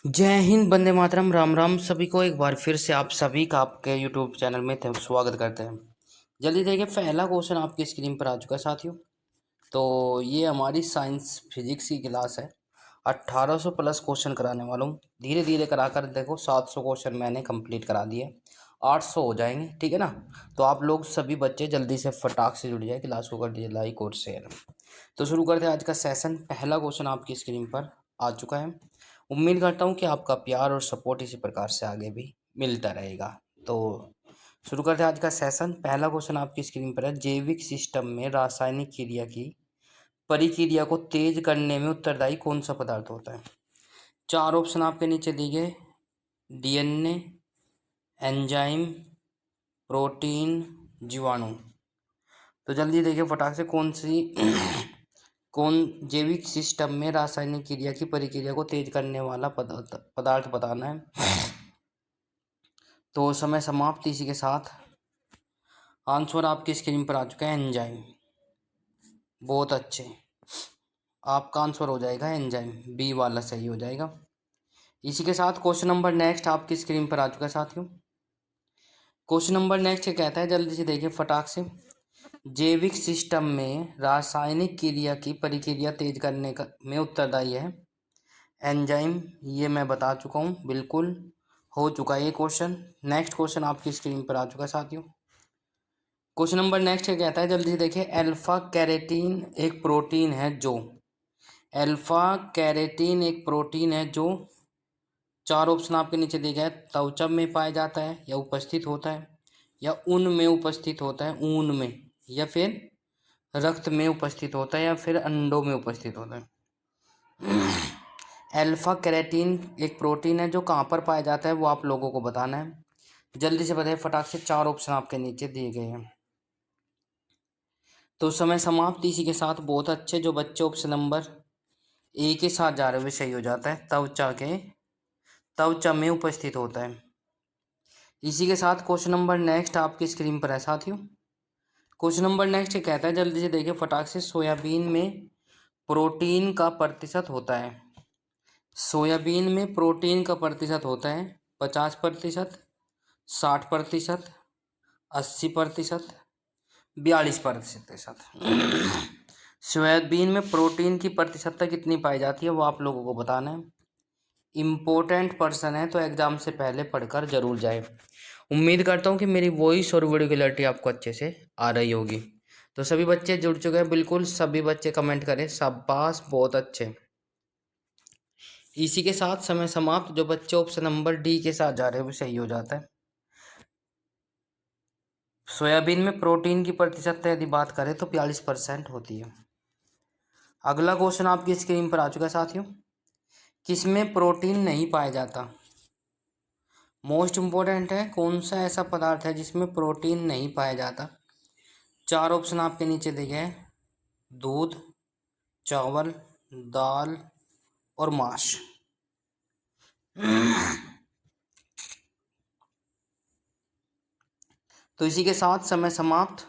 जय हिंद, वंदे मातरम, राम राम सभी को। एक बार फिर से आप सभी का आपके यूट्यूब चैनल में स्वागत करते हैं। जल्दी देखिए, पहला क्वेश्चन आपकी स्क्रीन पर आ चुका है साथियों। तो ये हमारी साइंस फिजिक्स की क्लास है। 1800 प्लस क्वेश्चन कराने वाला हूँ। धीरे धीरे कराकर देखो 700 क्वेश्चन मैंने कंप्लीट करा दिए, 800 हो जाएंगे, ठीक है ना। तो आप लोग सभी बच्चे जल्दी से फटाक से जुड़ जाए, क्लास को कर दीजिए लाइक और शेयर। तो शुरू करते हैं आज का सेशन। पहला क्वेश्चन आपकी स्क्रीन पर आ चुका है। उम्मीद करता हूँ कि आपका प्यार और सपोर्ट इसी प्रकार से आगे भी मिलता रहेगा। तो शुरू करते हैं आज का सेशन। पहला क्वेश्चन आपकी स्क्रीन पर है। जैविक सिस्टम में रासायनिक क्रिया की परिक्रिया को तेज करने में उत्तरदायी कौन सा पदार्थ होता है? चार ऑप्शन आपके नीचे दिए गए। डीएनए, एंजाइम, प्रोटीन, जीवाणु। तो जल्दी देखिए फटाक से कौन सी कौन जैविक सिस्टम में रासायनिक क्रिया की परिक्रिया को तेज करने वाला पदार्थ बताना है। तो समय समाप्त इसी के साथ। आंसर आपकी स्क्रीन पर आ चुका है, एंजाइम। बहुत अच्छे, आपका आंसर हो जाएगा एंजाइम, बी वाला सही हो जाएगा। इसी के साथ क्वेश्चन नंबर नेक्स्ट आपकी स्क्रीन पर आ चुका है साथियों। क्वेश्चन नंबर नेक्स्ट कहता है, जल्दी से देखिए फटाक से। जैविक सिस्टम में रासायनिक क्रिया की परिक्रिया तेज करने का में उत्तरदायी है एंजाइम। ये मैं बता चुका हूँ, बिल्कुल हो चुका है ये क्वेश्चन। नेक्स्ट क्वेश्चन आपकी स्क्रीन पर आ चुका है साथियों। क्वेश्चन नंबर नेक्स्ट क्या कहता है, जल्दी से देखिए। अल्फा कैरेटीन एक प्रोटीन है जो अल्फा कैरेटीन एक प्रोटीन है जो चार ऑप्शन आपके नीचे दिए गए। त्वचा में पाया जाता है, या उपस्थित होता है, या ऊन में उपस्थित होता है, ऊन में, या फिर रक्त में उपस्थित होता है, या फिर अंडों में उपस्थित होता है। अल्फा कैरेटीन एक प्रोटीन है जो कहाँ पर पाया जाता है, वो आप लोगों को बताना है। जल्दी से बताइए फटाक से, चार ऑप्शन आपके नीचे दिए गए हैं। तो समय समाप्त इसी के साथ। बहुत अच्छे, जो बच्चे ऑप्शन नंबर ए के साथ जा रहे हुए सही हो जाता है। त्वचा में उपस्थित होता है। इसी के साथ क्वेश्चन नंबर नेक्स्ट आपकी स्क्रीन पर है साथियों। क्वेश्चन नंबर नेक्स्ट कहता है, जल्दी से देखिए फटाक से। सोयाबीन में प्रोटीन का प्रतिशत होता है। सोयाबीन में प्रोटीन का प्रतिशत होता है 50%, 60%, 80%, 42%। सोयाबीन में प्रोटीन की प्रतिशतता कितनी पाई जाती है, वो आप लोगों को बताना है। इम्पोर्टेंट पर्सन है तो एग्जाम से पहले पढ़कर जरूर जाए। उम्मीद करता हूँ कि मेरी वॉइस और वीडियो क्लैरिटी आपको अच्छे से आ रही होगी। तो सभी बच्चे जुड़ चुके हैं, बिल्कुल सभी बच्चे कमेंट करें, शाबाश, बहुत अच्छे। इसी के साथ समय समाप्त। जो बच्चे ऑप्शन नंबर डी के साथ जा रहे हैं वो सही हो जाता है। सोयाबीन में प्रोटीन की प्रतिशतता यदि बात करें तो 42% होती है। अगला क्वेश्चन आपकी स्क्रीन पर आ चुका है साथियों। किसमें प्रोटीन नहीं पाया जाता? मोस्ट इंपॉर्टेंट है, कौन सा ऐसा पदार्थ है जिसमें प्रोटीन नहीं पाया जाता? चार ऑप्शन आपके नीचे दिए गए। दूध, चावल, दाल और मांस। तो इसी के साथ समय समाप्त,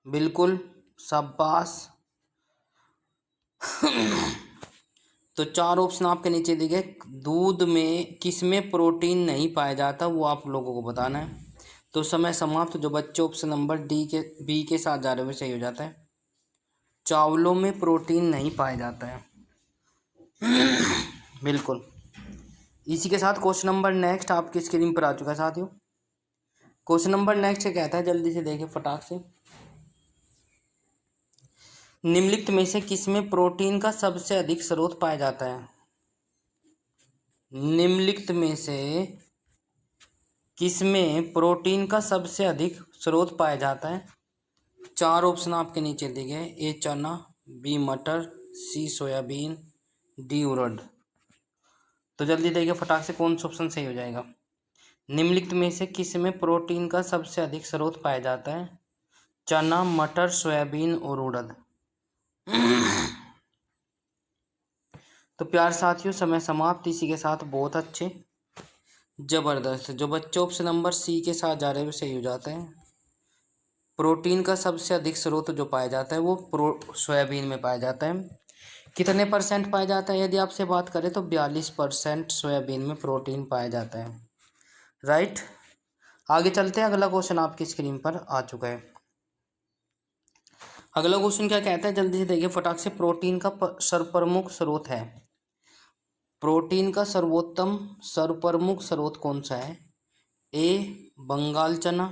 बिल्कुल शाबाश। तो चार ऑप्शन आपके नीचे दिए गए। दूध में किसमें प्रोटीन नहीं पाया जाता, वो आप लोगों को बताना है। तो समय समाप्त। जो बच्चे ऑप्शन नंबर बी के साथ जा रहे हुए सही हो जाता है। चावलों में प्रोटीन नहीं पाया जाता है, बिल्कुल। इसी के साथ क्वेश्चन नंबर नेक्स्ट आपकी स्क्रीन पर आ चुका है साथियों। क्वेश्चन नंबर नेक्स्ट कहता है, जल्दी से देखिए फटाक से। निम्नलिखित में से किसमें प्रोटीन का सबसे अधिक स्रोत पाया जाता है? निम्नलिखित में से किसमें प्रोटीन का सबसे अधिक स्रोत पाया जाता है? चार ऑप्शन आपके नीचे दिए गए। ए चना, बी मटर, सी सोयाबीन, डी उड़द। तो जल्दी देखिए फटाक से कौन सा ऑप्शन सही हो जाएगा। निम्नलिखित में से किसमें प्रोटीन का सबसे अधिक स्रोत पाया जाता है? चना, मटर, सोयाबीन और उड़द। तो प्यार साथियों, समय समाप्त इसी के साथ। बहुत अच्छे, जबरदस्त। जो बच्चे ऑप्शन नंबर सी के साथ जा रहे हैं वो सही हो जाते हैं। प्रोटीन का सबसे अधिक स्रोत जो पाया जाता है वो सोयाबीन में पाया जाता है, कितने परसेंट पाया जाता है? यदि आपसे बात करें तो 42% सोयाबीन में प्रोटीन पाया जाता है। राइट, आगे चलते हैं। अगला क्वेश्चन आपकी स्क्रीन पर आ चुका है। अगला क्वेश्चन क्या कहता है, जल्दी से देखिए फटाक से। प्रोटीन का सर्वप्रमुख स्रोत है, प्रोटीन का सर्वप्रमुख स्रोत कौन सा है? ए बंगाल चना,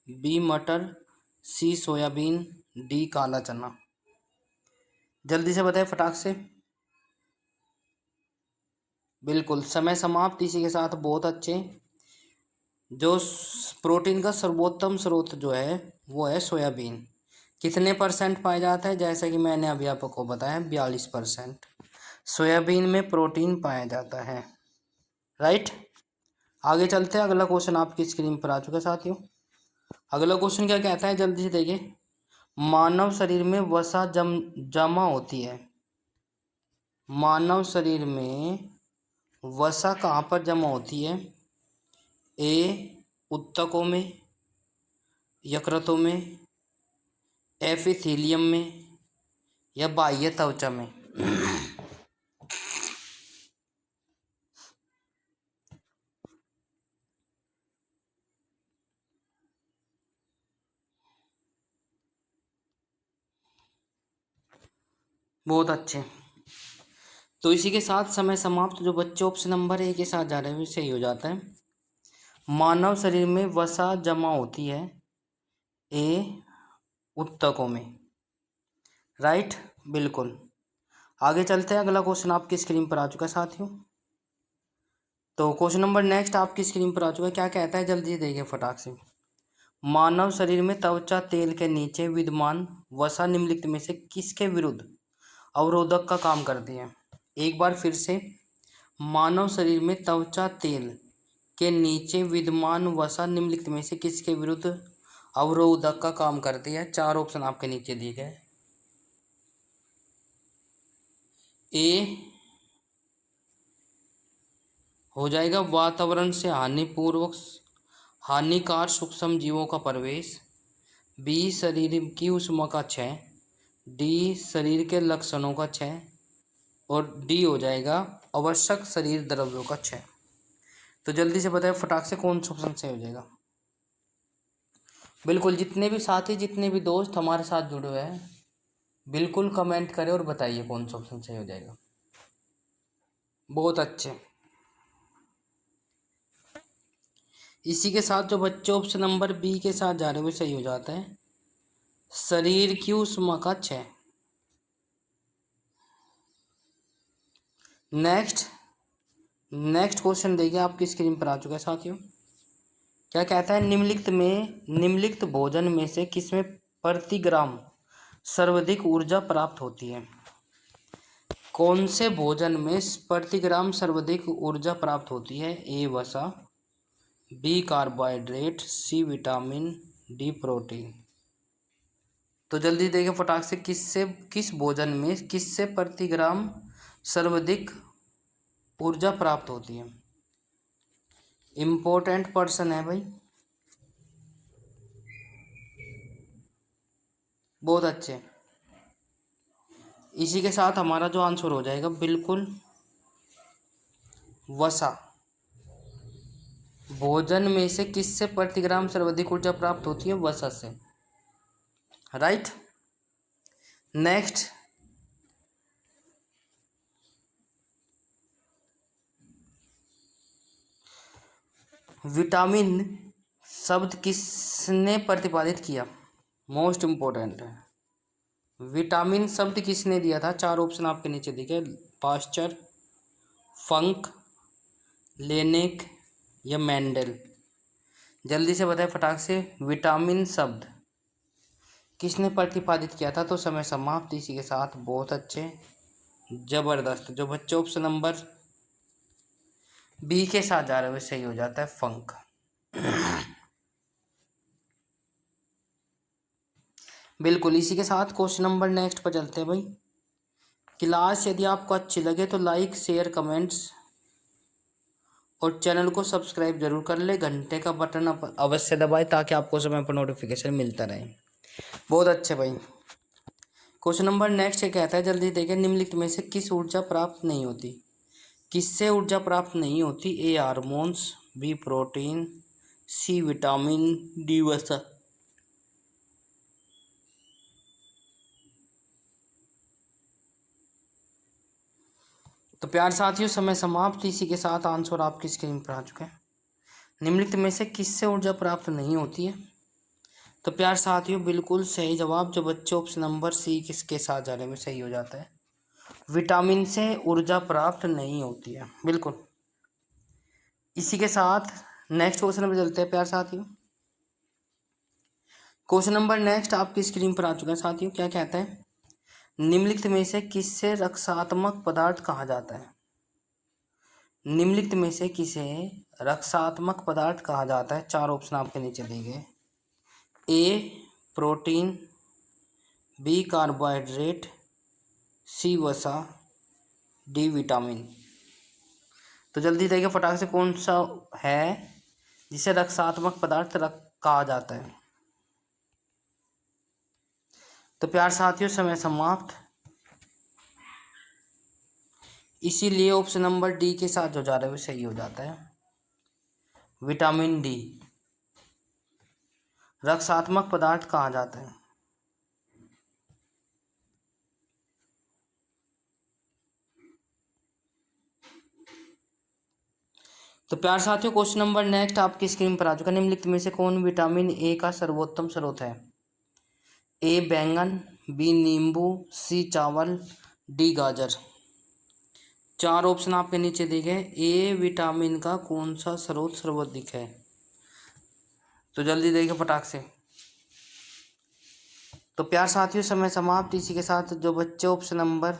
बी मटर, सी सोयाबीन, डी काला चना। जल्दी से बताएं फटाक से। बिल्कुल समय समाप्त। इसी के साथ बहुत अच्छे। जो प्रोटीन का सर्वोत्तम स्रोत जो है वो है सोयाबीन। कितने परसेंट पाया जाता है? जैसा कि मैंने अभी आपको बताया 42% सोयाबीन में प्रोटीन पाया जाता है। राइट, आगे चलते हैं। अगला क्वेश्चन आपकी स्क्रीन पर आ चुका है साथियों। अगला क्वेश्चन क्या कहता है, जल्दी से देखिए। मानव शरीर में वसा जमा होती है, मानव शरीर में वसा कहाँ पर जमा होती है? ए उत्तकों में, यकृतों में, एपिथेलियम में, या बाह्य त्वचा में। बहुत अच्छे। तो इसी के साथ समय समाप्त। जो बच्चे ऑप्शन नंबर ए के साथ जा रहे हैं सही हो जाता है। मानव शरीर में वसा जमा होती है ए उत्तकों में। राइट, बिल्कुल। आगे चलते हैं। अगला क्वेश्चन आपकी स्क्रीन पर आ चुका है साथियों। तो क्वेश्चन नंबर नेक्स्ट आपकी स्क्रीन पर आ चुका है। क्या कहता है, जल्दी देखिए फटाक से। मानव शरीर में त्वचा तेल के नीचे विद्यमान वसा निम्नलिखित में से किसके विरुद्ध अवरोधक का काम करती है? एक बार फिर से। मानव शरीर में त्वचा तेल के नीचे विद्यमान वसा निम्नलिखित में से किसके विरुद्ध अवरोधक का काम करती है? चार ऑप्शन आपके नीचे दिए गए। ए हो जाएगा वातावरण से हानिकार सूक्ष्म जीवों का प्रवेश, बी शरीर की ऊष्मा का क्षय, डी शरीर के लक्षणों का क्षय, और डी हो जाएगा आवश्यक शरीर द्रव्यों का क्षय। तो जल्दी से बताएं फटाक से कौन सा ऑप्शन सही हो जाएगा? बिल्कुल, जितने भी साथी जितने भी दोस्त हमारे साथ जुड़े हुए हैं बिल्कुल कमेंट करें और बताइए कौन सा ऑप्शन सही हो जाएगा। बहुत अच्छे। इसी के साथ जो बच्चे ऑप्शन नंबर बी के साथ जा रहे हैं वो सही हो जाता है, शरीर की ऊष्मा का क्षय। नेक्स्ट क्वेश्चन देखिए आपकी स्क्रीन पर आ चुका है साथियों। क्या कहता है, निम्नलिखित भोजन में से किसमें प्रति ग्राम सर्वाधिक ऊर्जा प्राप्त होती है? कौन से भोजन में प्रति ग्राम सर्वाधिक ऊर्जा प्राप्त होती है? ए वसा, B carbohydrate, C vitamin, D protein. तो जल्दी देखिए फटाक से। किस भोजन में किससे प्रति ग्राम सर्वाधिक ऊर्जा प्राप्त होती है? इम्पोर्टेंट पर्सन है भाई। बहुत अच्छे। इसी के साथ हमारा जो आंसर हो जाएगा बिल्कुल वसा। भोजन में से किससे प्रति ग्राम सर्वाधिक ऊर्जा प्राप्त होती है? वसा से। Right, next. विटामिन शब्द किसने प्रतिपादित किया? मोस्ट इंपॉर्टेंट है। विटामिन शब्द किसने दिया था? चार ऑप्शन आपके नीचे दिखे। पास्चर, फंक, लेनेक, या मेंडल। जल्दी से बताएं फटाक से। विटामिन शब्द किसने प्रतिपादित किया था? तो समय समाप्त। इसी के साथ बहुत अच्छे, जबरदस्त। जो बच्चे ऑप्शन नंबर बी के साथ जा रहे हुए सही हो जाता है, फंक। बिल्कुल, इसी के साथ क्वेश्चन नंबर नेक्स्ट पर चलते हैं भाई। क्लास यदि आपको अच्छी लगे तो लाइक शेयर कमेंट्स और चैनल को सब्सक्राइब जरूर कर ले। घंटे का बटन अवश्य दबाएं ताकि आपको समय पर नोटिफिकेशन मिलता रहे। बहुत अच्छे भाई। क्वेश्चन नंबर नेक्स्ट ये कहता है, जल्दी देखिए, निम्नलिखित में से किस ऊर्जा प्राप्त नहीं होती? किससे ऊर्जा प्राप्त नहीं होती? A hormones, B protein, C vitamin, D वसा। तो प्यार साथियों, समय समाप्त। इसी के साथ आंसर आपकी स्क्रीन पर आ चुका है। निम्नलिखित में से किससे ऊर्जा प्राप्त नहीं होती है? तो प्यार साथियों, बिल्कुल सही जवाब जो बच्चे ऑप्शन नंबर सी किसके साथ जाने में सही हो जाता है। विटामिन से ऊर्जा प्राप्त नहीं होती है, बिल्कुल। इसी के साथ नेक्स्ट क्वेश्चन पे चलते हैं प्यार साथियों। क्वेश्चन नंबर नेक्स्ट आपकी स्क्रीन पर आ चुका है साथियों। क्या कहता है? निम्नलिखित में से किससे रक्षात्मक पदार्थ कहा जाता है? निम्नलिखित में से किसे रक्षात्मक पदार्थ कहा जाता है? चार ऑप्शन आपके नीचे दिए गए। ए प्रोटीन, बी कार्बोहाइड्रेट, सी वसा, डी विटामिन। तो जल्दी देखिए फटाक से, कौन सा है जिसे रक्षात्मक पदार्थ कहा जाता है? तो प्यार साथियों, समय समाप्त। इसीलिए ऑप्शन नंबर डी के साथ जो जा रहा है वो सही हो जाता है, विटामिन डी रक्षात्मक पदार्थ कहा जाता है। तो प्यार साथियों, क्वेश्चन नंबर नेक्स्ट आपकी स्क्रीन पर आ चुका है। निम्नलिखित में से कौन विटामिन ए का सर्वोत्तम स्रोत है? ए बैंगन, बी नींबू, सी चावल, डी गाजर। चार ऑप्शन आपके नीचे दिए गए। ए विटामिन का कौन सा स्रोत सर्वाधिक है? तो जल्दी देखिए फटाक से। तो प्यार साथियों, समय समाप्त। इसी के साथ जो बच्चे ऑप्शन नंबर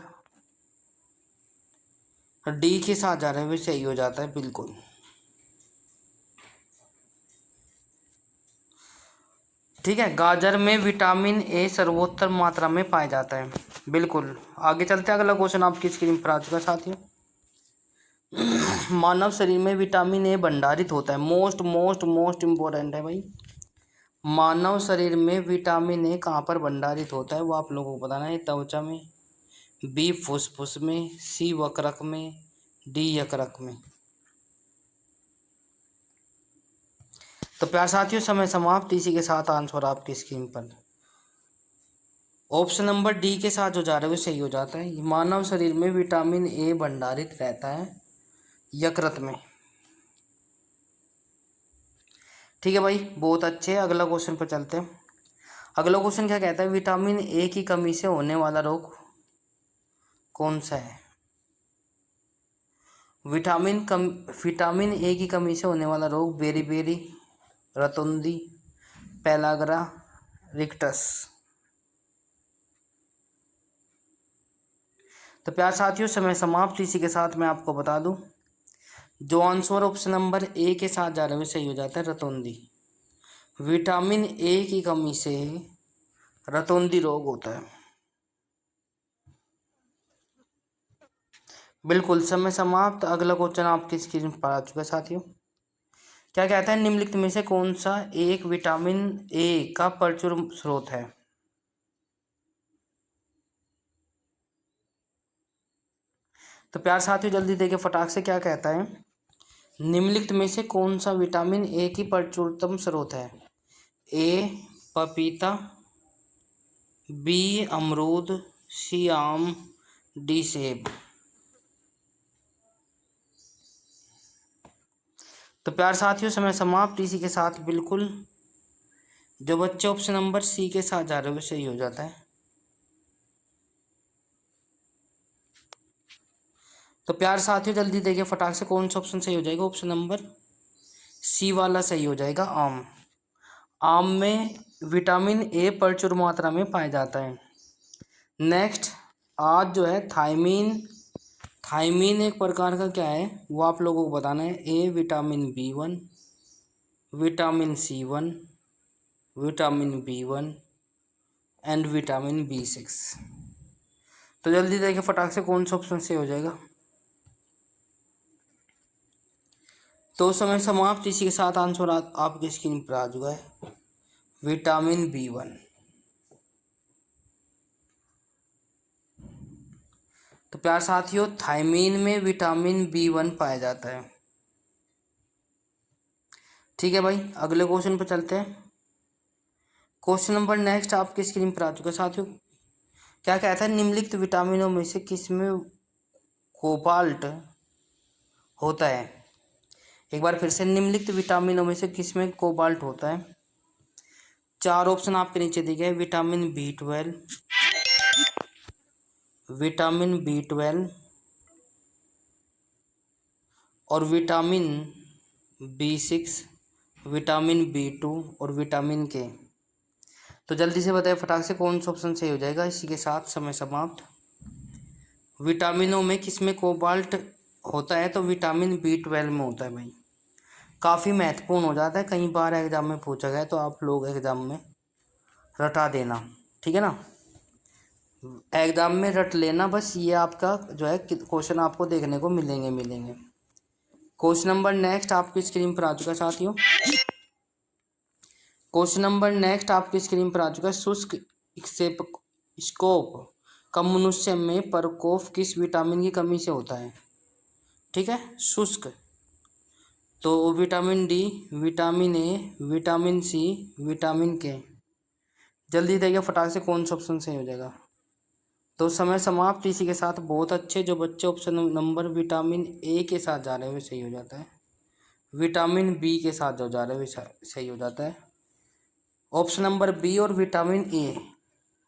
डी के साथ जा रहे हैं वे सही हो जाता है, बिल्कुल। ठीक है, गाजर में विटामिन ए सर्वोत्तम मात्रा में पाया जाता है, बिल्कुल। आगे चलते हैं, अगला क्वेश्चन आपकी स्क्रीन पर आ चुका है साथियों। मानव शरीर में विटामिन ए भंडारित होता है, मोस्ट मोस्ट मोस्ट इम्पोर्टेंट है भाई। मानव शरीर में विटामिन ए कहाँ पर भंडारित होता है वो आप लोगों को बताना है। त्वचा में, बी फुसफुस में, सी वक्रक में, डी यकृत में। तो प्यार साथियों, समय समाप्त। इसी के साथ आंसर आपकी स्क्रीन पर ऑप्शन नंबर डी के साथ जो जा रहा है वो सही हो जाता है। मानव शरीर में विटामिन ए भंडारित रहता है यकृत में। ठीक है भाई, बहुत अच्छे। अगला क्वेश्चन पर चलते हैं। अगला क्वेश्चन क्या कहता है? विटामिन ए की कमी से होने वाला रोग कौन सा है? विटामिन ए की कमी से होने वाला रोग बेरीबेरी, रतुंदी, पेलाग्रा, रिक्टस। तो प्यार साथियों, समय समाप्त। इसी के साथ मैं आपको बता दूं, जो आंसर ऑप्शन नंबर ए के साथ जा रहे हैं सही हो जाता है, रतौंधी। विटामिन ए की कमी से रतौंधी रोग होता है, बिल्कुल। समय समाप्त। अगला क्वेश्चन आपकी स्क्रीन पर आ चुका है साथियों। क्या कहता है? निम्नलिखित में से कौन सा एक विटामिन ए का प्रचुर स्रोत है? तो प्यार साथियों, जल्दी देखिए फटाक से। क्या कहता है? निम्नलिखित में से कौन सा विटामिन ए की प्रचुरतम स्रोत है? ए पपीता, बी अमरूद, सी आम, डी सेब। तो प्यार साथियों, समय समाप्त। इसी के साथ बिल्कुल जो बच्चे ऑप्शन नंबर सी के साथ जा रहे हो सही हो जाता है। तो प्यार साथियों, जल्दी देखिए फटाक से, कौन सा ऑप्शन सही हो जाएगा? ऑप्शन नंबर सी वाला सही हो जाएगा, आम। आम में विटामिन ए प्रचुर मात्रा में पाया जाता है। नेक्स्ट, आज जो है थायमीन। थायमीन एक प्रकार का क्या है वो आप लोगों को बताना है। A vitamin B one, vitamin C one, vitamin B one and vitamin बी6। तो जल्दी देखिए फटाक से, कौन सा ऑप्शन सही हो जाएगा? तो समय समाप्त। इसी के साथ आंसर आपकी स्क्रीन पर आ चुका है, विटामिन बी1। तो प्यार साथियों, थायमीन में विटामिन B1 पाया जाता है। ठीक है भाई, अगले क्वेश्चन पर चलते हैं। क्वेश्चन नंबर नेक्स्ट आपकी स्क्रीन पर आ चुका है साथियों। क्या कहता है, निम्नलिखित विटामिनों में से किसमें कोबाल्ट होता है। एक बार फिर से, निम्नलिखित विटामिनों में से किसमें कोबाल्ट होता है। चार ऑप्शन आपके नीचे दिए गए, विटामिन B12, विटामिन B12 और विटामिन B6, विटामिन B2 और विटामिन के। तो जल्दी से बताइए फटाक से कौन सा ऑप्शन सही हो जाएगा। इसी के साथ समय समाप्त। विटामिनों में किसमें कोबाल्ट होता है, तो विटामिन B12 में होता है भाई। काफ़ी महत्वपूर्ण हो जाता है, कई बार एग्जाम में पूछा गया, तो आप लोग एग्जाम में रटा देना, ठीक है ना। एग्जाम में रट लेना बस, ये आपका जो है क्वेश्चन आपको देखने को मिलेंगे। क्वेश्चन नंबर नेक्स्ट आपकी स्क्रीन पर आ चुका है साथियों। क्वेश्चन नंबर नेक्स्ट आपकी स्क्रीन पर आ चुका है। शुष्क स्कोप का मनुष्य में प्रकोप किस विटामिन की कमी से होता है। ठीक है, शुष्क, तो vitamin D, vitamin A, vitamin C, vitamin K. जल्दी देखिए फटाक से कौन सा ऑप्शन सही हो जाएगा। तो समय समाप्त। इसी के साथ बहुत अच्छे जो बच्चे ऑप्शन नंबर विटामिन ए के साथ जा रहे हैं वे सही हो जाता है। विटामिन बी के साथ जो जा रहे हैं वे सही हो जाता है। ऑप्शन नंबर बी और विटामिन ए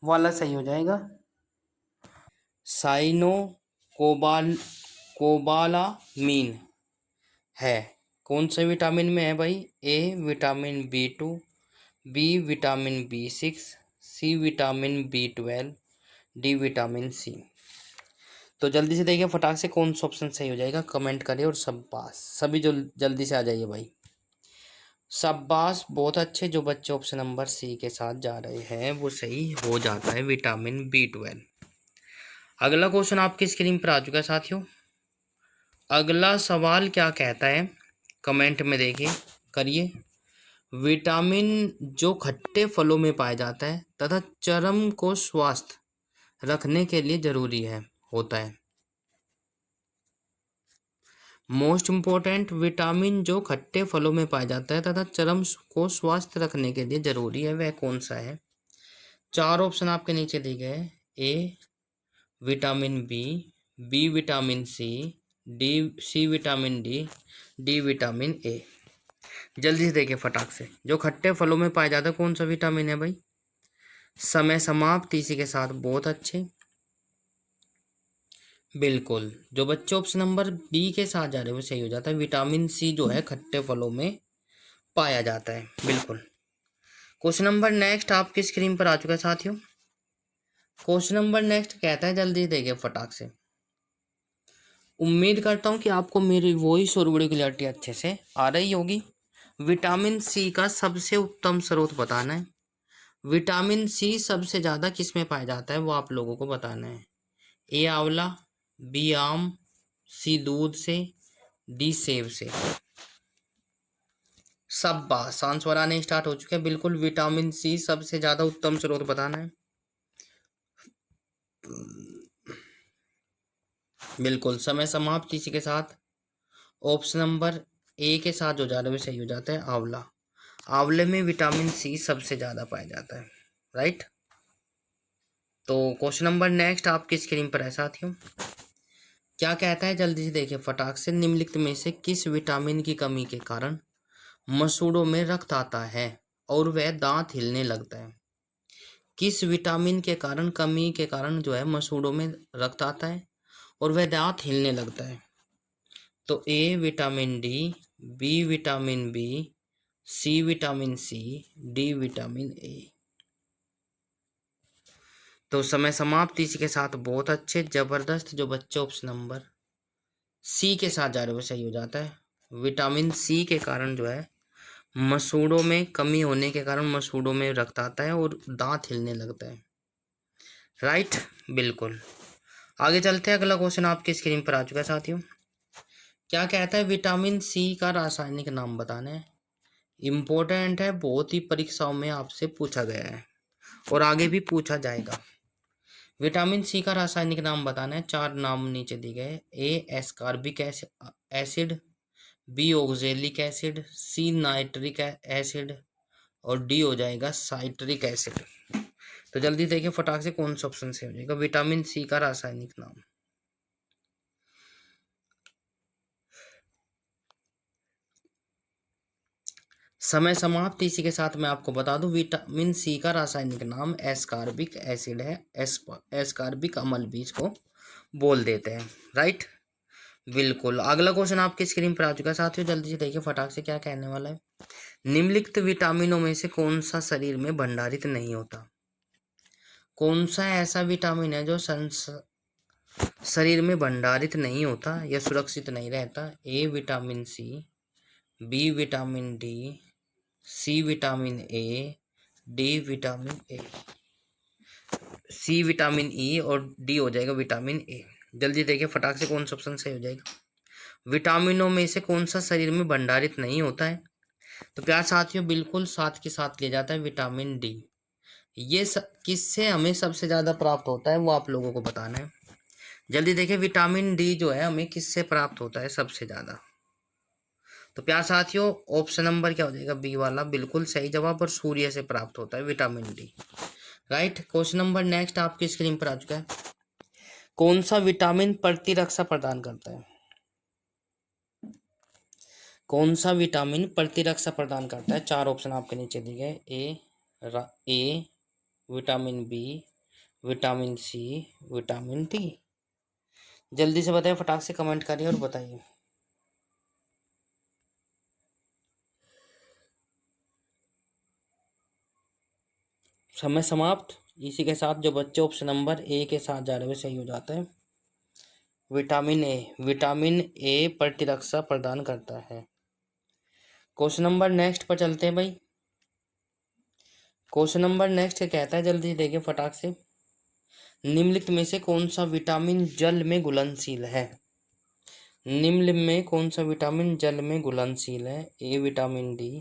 वाला सही हो जाएगा। साइनो कोबालामीन है, कौन से विटामिन में है भाई। A vitamin B2, B vitamin B6, C vitamin B12, D vitamin C. तो जल्दी से देखिए फटाक से कौन सा ऑप्शन सही हो जाएगा, कमेंट करिए और सब पास सभी जो जल्दी से आ जाइए भाई। शाबाश, बहुत अच्छे जो बच्चे ऑप्शन नंबर सी के साथ जा रहे हैं वो सही हो जाता है, विटामिन B12। अगला क्वेश्चन आपकी स्क्रीन पर आ चुका है साथियों। अगला सवाल क्या कहता है, कमेंट में देखिए करिए। विटामिन जो खट्टे फलों में पाया जाता है तथा चर्म को स्वस्थ रखने के लिए जरूरी है होता है। मोस्ट इम्पोर्टेंट, विटामिन जो खट्टे फलों में पाया जाता है तथा चर्म को स्वस्थ रखने के लिए जरूरी है, वह कौन सा है। चार ऑप्शन आपके नीचे दिए गए। A vitamin B, B vitamin C, C vitamin D, D vitamin A. जल्दी से देखिए फटाक से, जो खट्टे फलों में पाया जाता है कौन सा विटामिन है भाई। समय समाप्त। इसी के साथ बहुत अच्छे, बिल्कुल जो बच्चे ऑप्शन नंबर बी के साथ जा रहे हैं वो सही हो जाता है। विटामिन सी जो है खट्टे फलों में पाया जाता है, बिल्कुल। क्वेश्चन नंबर नेक्स्ट आपकी स्क्रीन पर आ चुका है साथियों। क्वेश्चन नंबर नेक्स्ट कहता है, जल्दी देखिए फटाक से। उम्मीद करता हूँ कि आपको मेरी वॉइस और वीडियो क्लियरिटी अच्छे से आ रही होगी। विटामिन सी का सबसे उत्तम स्रोत बताना है। विटामिन सी सबसे ज़्यादा किस में पाया जाता है वो आप लोगों को बताना है। ए आंवला, बी आम, सी दूध से, डी सेब से। सब आंसर आने स्टार्ट हो चुके हैं। बिल्कुल विटामिन सी सबसे ज़्यादा उत्तम स्रोत बताना है। बिल्कुल समय समाप्त। इसी के साथ ऑप्शन नंबर ए के साथ जो जा रहा है वो सही हो जाता है, आंवला। आंवले में विटामिन सी सबसे ज़्यादा पाया जाता है, राइट। तो क्वेश्चन नंबर नेक्स्ट आपकी स्क्रीन पर है साथियों। क्या कहता है, जल्दी से देखिए फटाक से। निम्नलिखित में से किस विटामिन की कमी के कारण मसूड़ों में रक्त आता है और वह दांत हिलने लगता है। किस विटामिन के कारण, कमी के कारण जो है मसूड़ों में रक्त आता है और वह दांत हिलने लगता है। तो A vitamin D, B vitamin B, C vitamin C, D vitamin A. तो समय समाप्त। इसी के साथ बहुत अच्छे जबरदस्त जो बच्चे ऑप्शन नंबर सी के साथ जा रहे हो सही हो जाता है। विटामिन सी के कारण जो है मसूड़ों में कमी होने के कारण मसूड़ों में रक्त आता है और दांत हिलने लगता है, राइट, बिल्कुल। आगे चलते हैं, अगला क्वेश्चन आपकी स्क्रीन पर आ चुका है साथियों। क्या कहता है, विटामिन सी का रासायनिक नाम बताना है। इम्पोर्टेंट है, बहुत ही परीक्षाओं में आपसे पूछा गया है और आगे भी पूछा जाएगा। विटामिन सी का रासायनिक नाम बताना है। 4 नाम नीचे दिए गए। A ascorbic acid, B oxalic acid, C nitric acid और डी हो जाएगा साइट्रिक एसिड। तो जल्दी देखिए फटाक से कौन सा ऑप्शन सही हो जाएगा। विटामिन सी का रासायनिक नाम। समय समाप्त। इसी के साथ मैं आपको बता दूं विटामिन सी का रासायनिक नाम एस्कॉर्बिक एसिड है। एस्कॉर्बिक अम्ल भी इसको बोल देते हैं। राइट, बिल्कुल। अगला क्वेश्चन आपकी स्क्रीन पर आ चुका है साथियों, जल्दी से देखिए फटाक से क्या कहने वाला है। निम्नलिखित विटामिनों में से कौन सा शरीर में भंडारित नहीं होता। कौन सा ऐसा विटामिन है जो शरीर में भंडारित नहीं होता या सुरक्षित नहीं रहता। A vitamin C, B vitamin D, C vitamin A, D vitamin A. C vitamin E और डी हो जाएगा विटामिन ए। जल्दी देखिए फटाक से कौन सा ऑप्शन सही हो जाएगा। विटामिनों में से कौन सा शरीर में भंडारित नहीं होता है। तो प्यार साथियों बिल्कुल साथ के साथ ले जाता है विटामिन डी। ये किससे हमें सबसे ज़्यादा प्राप्त होता है वो आप लोगों को बताना है। जल्दी देखिए विटामिन डी जो है हमें किससे प्राप्त होता है सबसे ज़्यादा। तो प्यार साथियों ऑप्शन नंबर क्या हो जाएगा, बी वाला बिल्कुल सही जवाब। और सूर्य से प्राप्त होता है vitamin D. Right, question number next आपकी स्क्रीन पर आ चुका है। कौन सा विटामिन प्रतिरक्षा प्रदान करता है। कौन सा विटामिन प्रतिरक्षा प्रदान करता है। 4 ऑप्शन आपके नीचे दिए गए। A vitamin B, vitamin C, vitamin D. जल्दी से बताइए फटाक से कमेंट करिए और बताइए। समय समाप्त। इसी के साथ जो बच्चे ऑप्शन नंबर ए के साथ जा रहे हैं सही हो जाता है। विटामिन ए, विटामिन ए प्रतिरक्षा प्रदान करता है। क्वेश्चन नंबर नेक्स्ट पर चलते हैं भाई। क्वेश्चन नंबर नेक्स्ट कहता है, जल्दी देखिए फटाक से। निम्नलिखित में से कौन सा विटामिन जल में घुलनशील है। निम्न में कौन सा विटामिन जल में घुलनशील है। A vitamin D,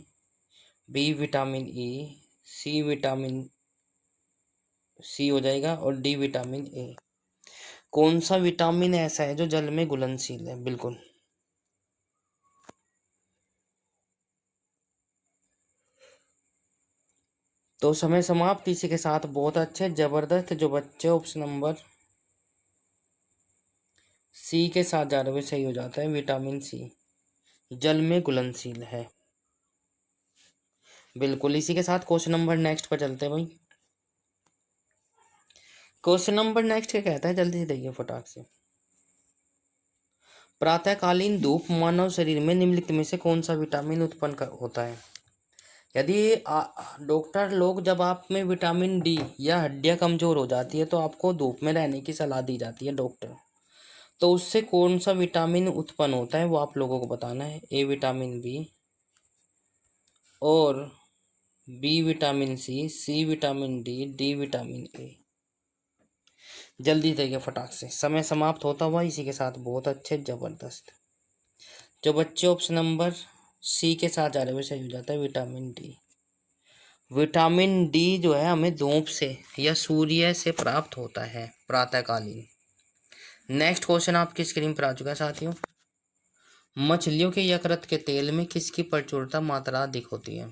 B vitamin E, C vitamin C हो जाएगा और डी विटामिन ए। कौन सा विटामिन ऐसा है जो जल में घुलनशील है। बिल्कुल तो समय समाप्त। इसी के साथ बहुत अच्छे जबरदस्त जो बच्चे ऑप्शन नंबर सी के साथ जा रहे हुए सही हो जाता है। विटामिन सी जल में घुलनशील है। बिल्कुल इसी के साथ क्वेश्चन नंबर नेक्स्ट पर चलते हैं भाई। क्वेश्चन नंबर नेक्स्ट क्या कहता है, जल्दी से देखिए फटाक से। प्रातःकालीन धूप मानव शरीर में निम्नलिखित में से कौन सा विटामिन उत्पन्न होता है। यदि डॉक्टर लोग जब आप में विटामिन डी या हड्डियां कमजोर हो जाती है तो आपको धूप में रहने की सलाह दी जाती है डॉक्टर। तो उससे कौन सा विटामिन उत्पन्न होता है वो आप लोगों को बताना है। ए विटामिन बी और B vitamin C, C vitamin D, D vitamin A. जल्दी देखिए फटाक से, समय समाप्त होता हुआ। इसी के साथ बहुत अच्छे जबरदस्त जो बच्चे ऑप्शन नंबर सी के साथ जा रहे हैं सही हो जाता है विटामिन डी। विटामिन डी जो है हमें धूप से या सूर्य से प्राप्त होता है प्रातःकालीन। नेक्स्ट क्वेश्चन आपकी स्क्रीन पर आ चुका है साथियों। मछलियों के यकृत के तेल में किसकी प्रचुरता मात्रा अधिक होती है।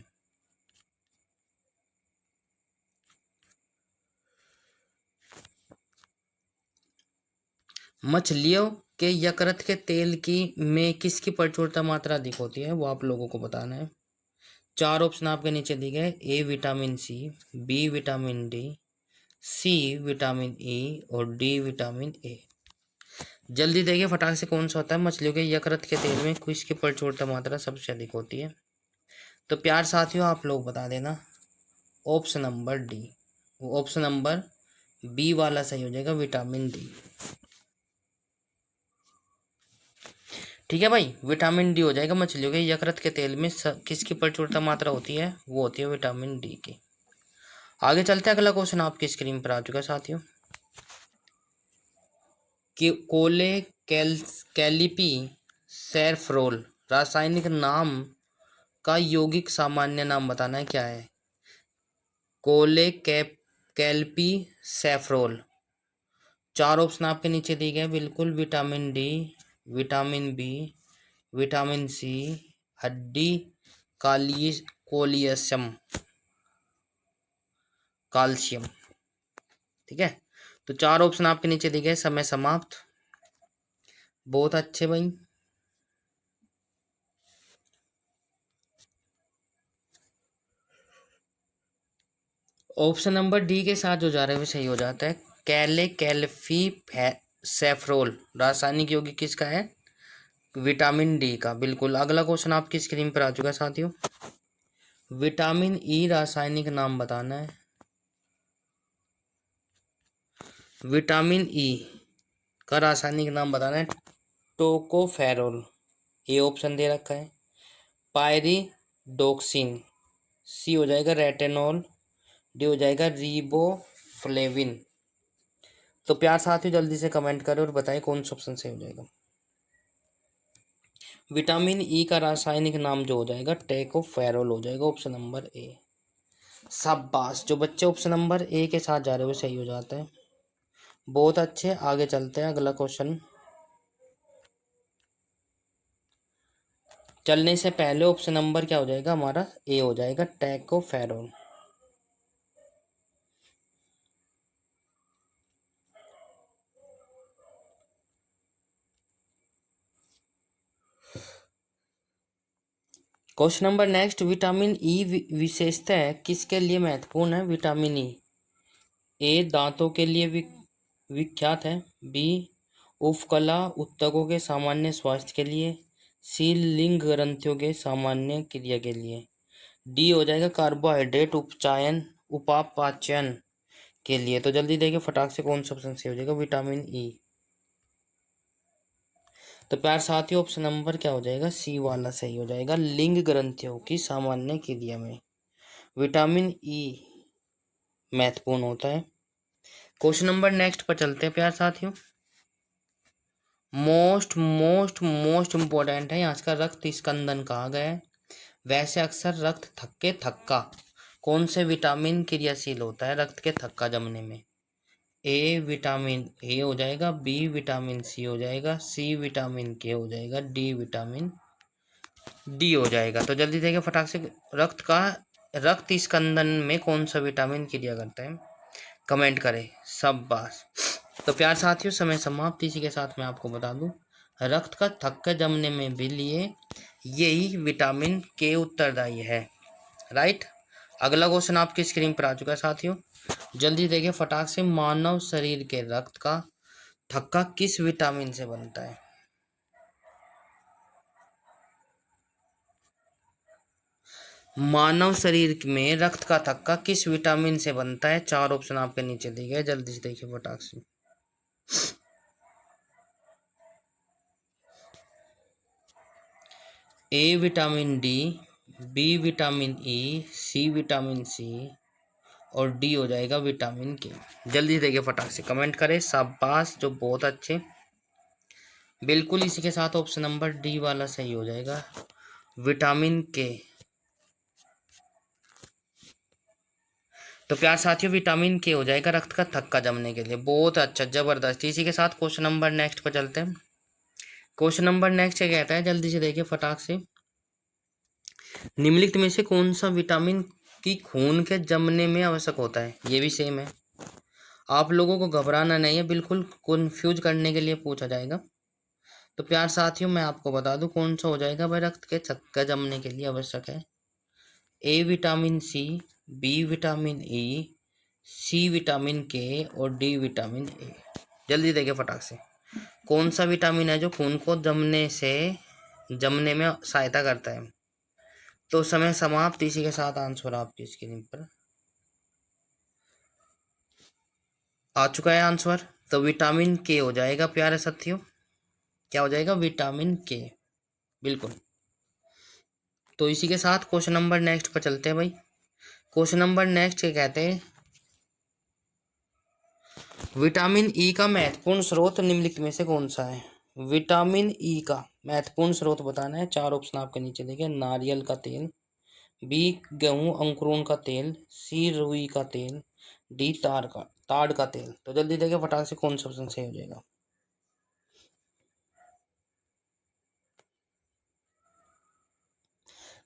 मछलियों के यकृत के तेल की में किसकी प्रचुरता मात्रा अधिक होती है वो आप लोगों को बताना है। 4 ऑप्शन आपके नीचे दिए गए। A vitamin C, B vitamin D, C vitamin E और डी विटामिन ए। जल्दी देखिए फटाक से कौन सा होता है मछलियों के यकृत के तेल में किसकी प्रचुरता मात्रा सबसे अधिक होती है। तो प्यार साथियों आप लोग बता देना option number D. Option number B वाला सही हो जाएगा विटामिन डी। ठीक है भाई, विटामिन डी हो जाएगा। मछलियों के यकृत के तेल में किसकी प्रचुरता मात्रा होती है वो होती है विटामिन डी की। आगे चलते हैं, अगला क्वेश्चन आपकी स्क्रीन पर आ चुका है साथियों कि कोले कैलिपी सैफ्रोल रासायनिक नाम का यौगिक सामान्य नाम बताना है क्या है। कोले कैल्पी सैफ्रोल 4 ऑप्शन आपके नीचे दिए गए बिल्कुल, vitamin D, vitamin B, vitamin C, हड्डी, कोलियसम, कैल्शियम। ठीक है, तो 4 ऑप्शन आपके नीचे दिए गए। समय समाप्त। बहुत अच्छे भाई। ऑप्शन नंबर डी के साथ जो जा रहा है वो सही हो जाता है। कैल्फी सेफ्रोल रासायनिक यौगिक किसका है? विटामिन डी का। बिल्कुल। अगला क्वेश्चन आपकी स्क्रीन पर आ चुका है साथियों। विटामिन ई रासायनिक नाम बताना है। विटामिन ई का रासायनिक नाम बताना है। टोकोफेरोल, ये ऑप्शन दे रखा है। पायरिडोक्सिन, सी हो जाएगा रेटेनॉल, डी हो जाएगा रिबोफ्लेविन। तो प्यार साथियों जल्दी से कमेंट करें और बताएं कौन सा ऑप्शन सही हो जाएगा। विटामिन ई का रासायनिक नाम जो हो जाएगा टेकोफेरोल हो जाएगा, ऑप्शन नंबर ए। शाबाश, जो बच्चे ऑप्शन नंबर ए के साथ जा रहे हो सही हो जाता है। बहुत अच्छे। आगे चलते हैं। अगला क्वेश्चन चलने से पहले ऑप्शन नंबर क्या हो जाएगा हमारा? ए हो जाएगा, tocopherol. Question number next, vitamin E विशेषता किसके लिए महत्वपूर्ण है? विटामिन ई ए दांतों के लिए विख्यात है, बी उपकला ऊतकों के सामान्य स्वास्थ्य के लिए, सी लिंग ग्रंथियों के सामान्य क्रिया के लिए, डी हो जाएगा कार्बोहाइड्रेट उपापाचन के लिए। तो जल्दी देखिए फटाक से कौन सा ऑप्शन सही हो जाएगा? Vitamin E. तो प्यार साथियों ऑप्शन नंबर क्या हो जाएगा? सी वाला सही हो जाएगा। लिंग ग्रंथियों की सामान्य क्रिया में विटामिन ई महत्वपूर्ण होता है। क्वेश्चन नंबर नेक्स्ट पर चलते हैं प्यार साथियों। मोस्ट मोस्ट मोस्ट इंपॉर्टेंट है आज का। रक्त स्कंदन कहा गया है। वैसे अक्सर रक्त थक्के थक्का कौन से विटामिन क्रियाशील होता है रक्त के थक्का जमने में? ए विटामिन ए हो जाएगा, बी विटामिन सी हो जाएगा, सी विटामिन के हो जाएगा, डी विटामिन डी हो जाएगा। तो जल्दी देखिए फटाक से, रक्त स्कंदन में कौन सा विटामिन क्रिया करता है? कमेंट करें। सब बास। तो प्यार साथियों समय समाप्त। इसी के साथ मैं आपको बता दूं, रक्त का थक्का जमने में भी लिए यही विटामिन के उत्तरदायी है। राइट। अगला क्वेश्चन आपकी स्क्रीन पर आ चुका है साथियों। जल्दी देखिए फटाक से, मानव शरीर के रक्त का थक्का किस विटामिन से बनता है? मानव शरीर में रक्त का थक्का किस विटामिन से बनता है? 4 ऑप्शन आपके नीचे दिए गए। जल्दी से देखिए फटाक से। A vitamin D, B vitamin E, C vitamin C और डी हो जाएगा विटामिन के। जल्दी देखिए फटाक से कमेंट करें। शाबाश, जो बहुत अच्छे। बिल्कुल इसी के साथ ऑप्शन नंबर डी वाला सही हो जाएगा, विटामिन के। तो प्यार साथियों विटामिन के हो जाएगा रक्त का थक्का जमने के लिए। बहुत अच्छा, जबरदस्त। इसी के साथ क्वेश्चन नंबर नेक्स्ट पर चलते हैं। क्वेश्चन नंबर नेक्स्ट क्या कहता है? जल्दी से देखिए फटाक से। निम्नलिखित में से कौन सा विटामिन की खून के जमने में आवश्यक होता है? ये भी सेम है। आप लोगों को घबराना नहीं है, बिल्कुल कंफ्यूज करने के लिए पूछा जाएगा। तो प्यार साथियों मैं आपको बता दूं कौन सा हो जाएगा भाई रक्त के थक्का जमने के लिए आवश्यक है। A vitamin C, B vitamin E, C vitamin K और डी विटामिन ए। जल्दी देखिए फटाक से, कौन सा विटामिन है जो खून को जमने में सहायता करता है? तो समय समाप्त। इसी के साथ आंसर आपकी स्क्रीन पर आ चुका है आंसर। तो विटामिन के हो जाएगा प्यारे साथियों। क्या हो जाएगा? विटामिन के। बिल्कुल। तो इसी के साथ क्वेश्चन नंबर नेक्स्ट पर चलते हैं भाई। क्वेश्चन नंबर नेक्स्ट क्या कहते हैं? विटामिन ई का महत्वपूर्ण स्रोत निम्नलिखित में से कौन सा है? विटामिन ई का महत्वपूर्ण स्रोत बताना है। 4 ऑप्शन आपके नीचे देखिए। नारियल का तेल, बी गेहूं अंकुरों का तेल, सी रुई का तेल, डी तार का ताड़ का तेल। तो जल्दी देखिए फटाक से कौन सा ऑप्शन सही हो जाएगा।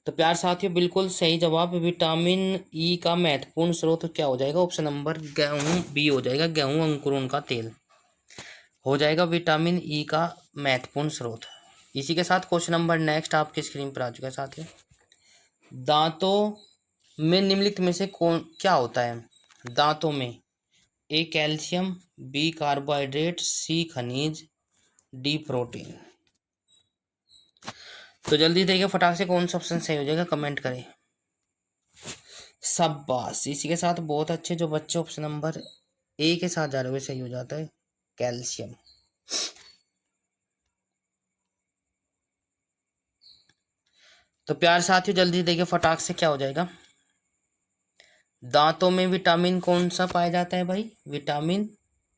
तो प्यार साथियों बिल्कुल सही जवाब, विटामिन ई का महत्वपूर्ण स्रोत क्या हो जाएगा, ऑप्शन नंबर गेहूं, बी हो जाएगा, गेहूं अंकुरन का तेल हो जाएगा विटामिन ई का महत्वपूर्ण स्रोत। इसी के साथ क्वेश्चन नंबर नेक्स्ट आपकी स्क्रीन पर आ चुका है साथियों। दांतों में निम्नलिखित में से कौन क्या होता है, दांतों में, ए कैल्शियम, बी कार्बोहाइड्रेट, सी खनिज, डी प्रोटीन। तो जल्दी देखिए फटाक से कौन सा ऑप्शन सही हो जाएगा, कमेंट करें। शाबाश, इसी के साथ बहुत अच्छे जो बच्चे ऑप्शन नंबर ए के साथ जा रहे हुए सही हो जाता है, कैल्शियम। तो प्यार साथियों जल्दी देखिए फटाक से क्या हो जाएगा, दांतों में विटामिन कौन सा पाया जाता है भाई, विटामिन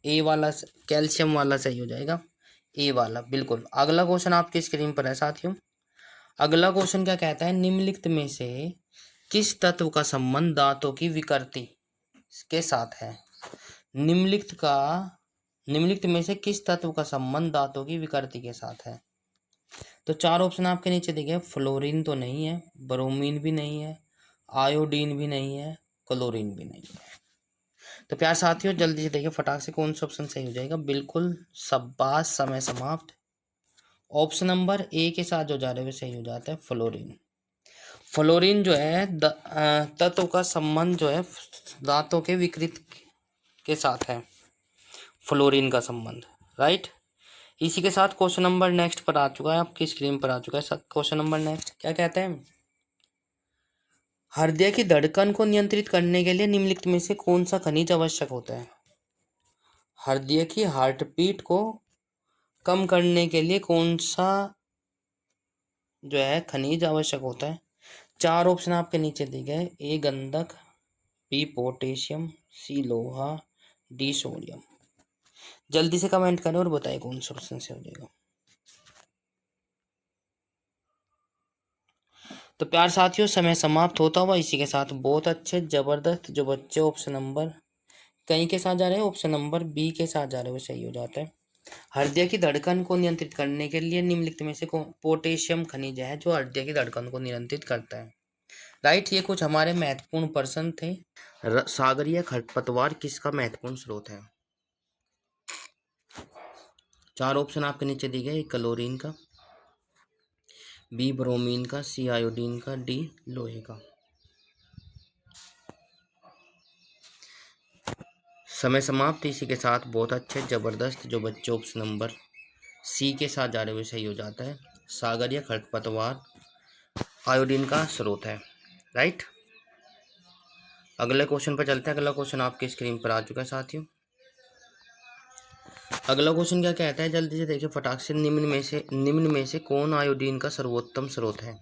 ए वाला, कैल्शियम वाला सही हो जाएगा, ए वाला बिल्कुल। अगला क्वेश्चन आपकी स्क्रीन पर है साथियों। अगला क्वेश्चन क्या कहता है, निम्नलिखित में से किस तत्व का संबंध दांतों की विकृति के साथ है, निम्नलिखित में से किस तत्व का संबंध दांतों की विकृति के साथ है। तो चार ऑप्शन आपके नीचे दिखे, फ्लोरीन तो नहीं है, ब्रोमीन भी नहीं है, आयोडीन भी नहीं है, क्लोरीन भी नहीं है। तो प्यार साथियों जल्दी से देखिए फटाक से कौन सा ऑप्शन सही हो जाएगा, बिल्कुल शाबाश, समय समाप्त। ऑप्शन नंबर ए के साथ जो जा रहे हैं सही हो जाता है, फ्लोरीन। फ्लोरीन जो है तत्व का संबंध जो है दांतों के विकृति के साथ है, फ्लोरीन का संबंध, राइट। इसी के साथ क्वेश्चन नंबर नेक्स्ट पर आ चुका है, आपकी स्क्रीन पर आ चुका है क्वेश्चन नंबर नेक्स्ट क्या कहते हैं, हृदय की धड़कन को नियंत्रित करने के लिए निम्नलिखित में से कौन सा खनिज आवश्यक होता है, हृदय की हार्टबीट को कम करने के लिए कौन सा जो है खनिज आवश्यक होता है। चार ऑप्शन आपके नीचे दिए गए, ए गंधक, बी पोटेशियम, सी लोहा, डी सोडियम। जल्दी से कमेंट करें और बताएं कौन सा ऑप्शन से हो जाएगा। तो प्यार साथियों समय समाप्त होता हुआ, इसी के साथ बहुत अच्छे जबरदस्त जो बच्चे ऑप्शन नंबर कहीं के साथ जा रहे हैं, ऑप्शन नंबर बी के साथ जा रहे हो सही हो जाता है। हृदय की धड़कन को नियंत्रित करने के लिए निम्नलिखित में से पोटेशियम खनिज है जो हृदय की धड़कन को नियंत्रित करता है, राइट। ये कुछ हमारे महत्वपूर्ण प्रश्न थे। सागरीय खरपतवार किसका महत्वपूर्ण स्रोत है। चार ऑप्शन आपके नीचे दिए गए, क्लोरीन का, बी ब्रोमीन का, सी आयोडीन का, डी लोहे का। समय समाप्त। इसी के साथ बहुत अच्छे जबरदस्त जो बच्चे ऑप्शन नंबर सी के साथ जा रहे हुए सही हो जाता है, सागरीय खरपतवार आयोडीन का स्रोत है, राइट। अगले क्वेश्चन पर चलते हैं। अगला क्वेश्चन आपकी स्क्रीन पर आ चुका है साथियों। अगला क्वेश्चन क्या कहता है, जल्दी से देखिए फटाक से, निम्न में से कौन आयोडीन का सर्वोत्तम स्रोत है।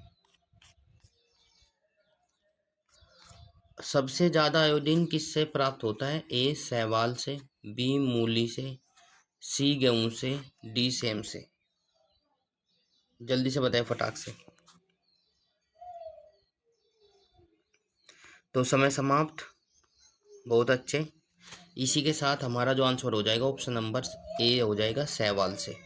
सबसे ज्यादा आयोडीन किससे प्राप्त होता है, ए शैवाल से, बी मूली से, सी गेहूं से, डी सेम से। जल्दी से बताएं फटाक से। तो समय समाप्त, बहुत अच्छे। इसी के साथ हमारा जो आंसर हो जाएगा ऑप्शन नंबर ए हो जाएगा, शैवाल से।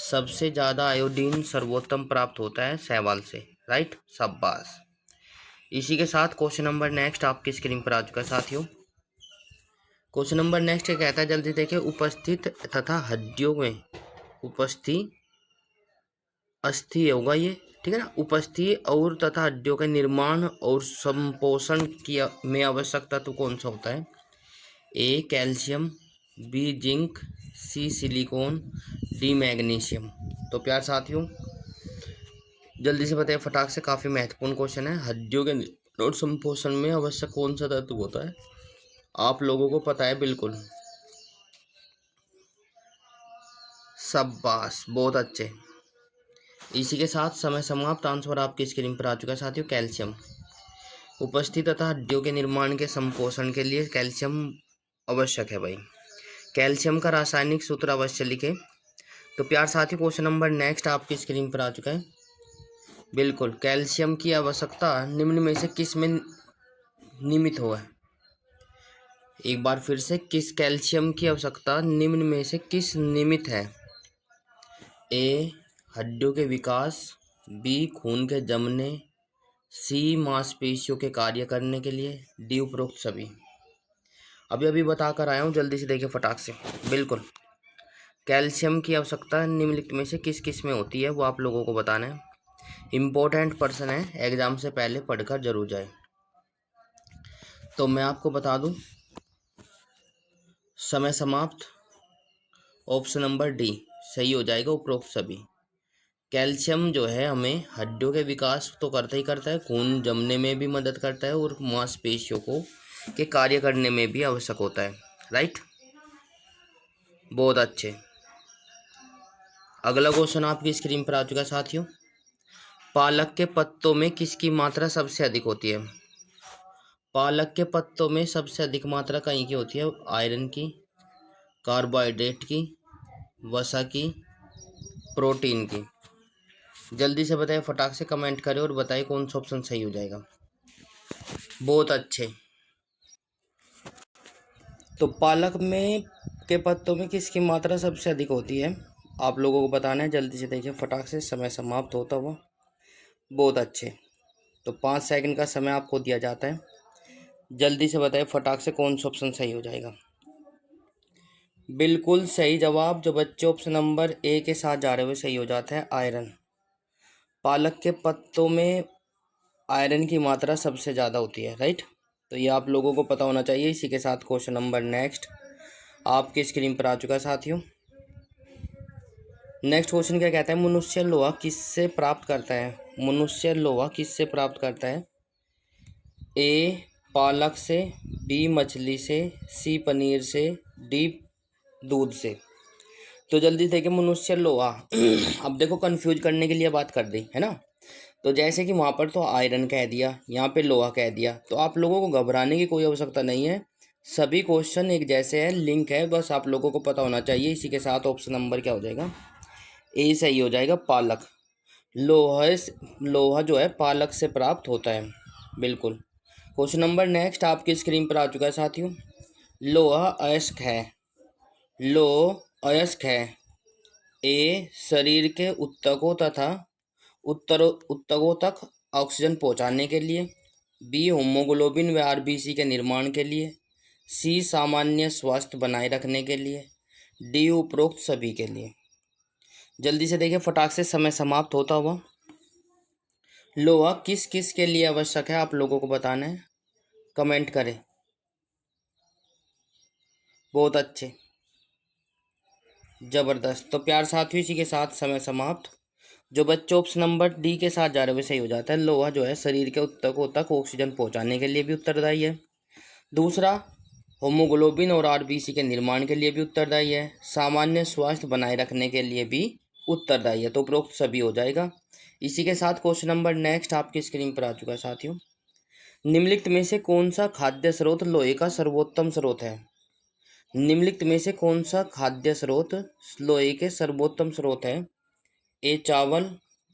सबसे ज़्यादा आयोडीन सर्वोत्तम प्राप्त होता है शैवाल से, राइट, शाबाश। इसी के साथ क्वेश्चन नंबर नेक्स्ट आपकी स्क्रीन पर आ चुका है साथियों। क्वेश्चन नंबर नेक्स्ट कहता है, जल्दी देखिए, उपस्थित तथा हड्डियों में अस्थि होगा ये, ठीक है ना, उपस्थिति और तथा हड्डियों के निर्माण और संपोषण की में आवश्यक तत्व कौन सा होता है, A calcium, B zinc, C silicon, D magnesium. तो प्यार साथियों जल्दी से बताइए फटाक से, काफ़ी महत्वपूर्ण क्वेश्चन है, हड्डियों के और संपोषण में आवश्यक कौन सा तत्व होता है, आप लोगों को पता है बिल्कुल, शाबाश, बहुत अच्छे। इसी के साथ समय समाप्त, आंसर आपकी स्क्रीन पर आ चुका है साथियों, कैल्शियम। उपस्थित तथा हड्डियों के निर्माण के संपोषण के लिए कैल्शियम आवश्यक है भाई। कैल्शियम का रासायनिक सूत्र अवश्य लिखें। तो प्यार साथियों क्वेश्चन नंबर नेक्स्ट आपकी स्क्रीन पर आ चुका है, बिल्कुल, कैल्शियम की आवश्यकता निम्न में से किस में निमित हुआ है। एक बार फिर से, किस कैल्शियम की आवश्यकता निम्न में से किस निमित्त है? ए हड्डियों के विकास, बी खून के जमने, सी मांसपेशियों के कार्य करने के लिए, डी उपरोक्त सभी। अभी अभी बताकर आया हूँ, जल्दी से देखिए फटाक से। बिल्कुल, कैल्शियम की आवश्यकता निम्नलिखित में से किस किस में होती है वो आप लोगों को बताना है। इम्पोर्टेंट पर्सन है, एग्जाम से पहले पढ़कर जरूर जाए। तो मैं आपको बता दूं, समय समाप्त, ऑप्शन नंबर डी सही हो जाएगा, उपरोक्त सभी। कैल्शियम जो है हमें हड्डियों के विकास तो करता ही करता है, खून जमने में भी मदद करता है और मांसपेशियों को के कार्य करने में भी आवश्यक होता है। राइट, बहुत अच्छे। अगला क्वेश्चन आपकी स्क्रीन पर आ चुका है साथियों। पालक के पत्तों में किसकी मात्रा सबसे अधिक होती है? पालक के पत्तों में सबसे अधिक मात्रा कहीं की होती है? आयरन की, कार्बोहाइड्रेट की, वसा की, प्रोटीन की। जल्दी से बताइए, फटाक से कमेंट करें और बताइए कौन सा ऑप्शन सही हो जाएगा। बहुत अच्छे। तो पालक में के पत्तों में किसकी मात्रा सबसे अधिक होती है आप लोगों को बताना है। जल्दी से देखिए फटाक से, समय समाप्त होता हुआ। बहुत अच्छे। तो 5 सेकंड का समय आपको दिया जाता है, जल्दी से बताइए फटाक से कौन सा ऑप्शन सही हो जाएगा। बिल्कुल सही जवाब, जो बच्चे ऑप्शन नंबर ए के साथ जा रहे हुए सही हो जाता है, आयरन। पालक के पत्तों में आयरन की मात्रा सबसे ज़्यादा होती है। राइट, तो ये आप लोगों को पता होना चाहिए। इसी के साथ क्वेश्चन नंबर नेक्स्ट आपके स्क्रीन पर आ चुका है साथियों। नेक्स्ट क्वेश्चन क्या कहता है? मनुष्य लोहा किससे प्राप्त करता है? मनुष्य लोहा किससे प्राप्त करता है? ए पालक से, बी मछली से, सी पनीर से, डी दूध से। तो जल्दी देखिए, मनुष्य लोहा अब देखो कंफ्यूज करने के लिए बात कर दी है ना। तो जैसे कि वहाँ पर तो आयरन कह दिया, यहाँ पे लोहा कह दिया, तो आप लोगों को घबराने की कोई आवश्यकता नहीं है। सभी क्वेश्चन एक जैसे हैं, लिंक है, बस आप लोगों को पता होना चाहिए। इसी के साथ ऑप्शन नंबर क्या हो जाएगा? ए सही हो जाएगा, पालक। लोहा जो है पालक से प्राप्त होता है। बिल्कुल। क्वेश्चन नंबर नेक्स्ट आपकी स्क्रीन पर आ चुका है साथियों। लोहा अयस्क है। अयस्क है। ए शरीर के ऊतकों तथा ऊतकों तक ऑक्सीजन पहुंचाने के लिए, बी होमोग्लोबिन व आरबीसी के निर्माण के लिए, सी सामान्य स्वास्थ्य बनाए रखने के लिए, डी उपरोक्त सभी के लिए। जल्दी से देखिए फटाक से, समय समाप्त होता हुआ। लोहा किस किस के लिए आवश्यक है आप लोगों को बताना है, कमेंट करें। बहुत अच्छे, जबरदस्त। तो प्यार साथियों, इसी के साथ समय समाप्त। जो बच्चे ऑप्शन नंबर डी के साथ जा रहे हैं सही हो जाता है। लोहा जो है शरीर के ऊतकों तक ऑक्सीजन पहुंचाने के लिए भी उत्तरदायी है। दूसरा, होमोग्लोबिन और आरबीसी के निर्माण के लिए भी उत्तरदायी है। सामान्य स्वास्थ्य बनाए रखने के लिए भी उत्तरदायी है। तो उपरोक्त सभी हो जाएगा। इसी के साथ क्वेश्चन नंबर नेक्स्ट आपकी स्क्रीन पर आ चुका है साथियों। निम्नलिखित में से कौन सा खाद्य स्रोत लोहे का सर्वोत्तम स्रोत है? निम्नलिखित में से कौन सा खाद्य स्रोत लोहे के सर्वोत्तम स्रोत है? ए चावल,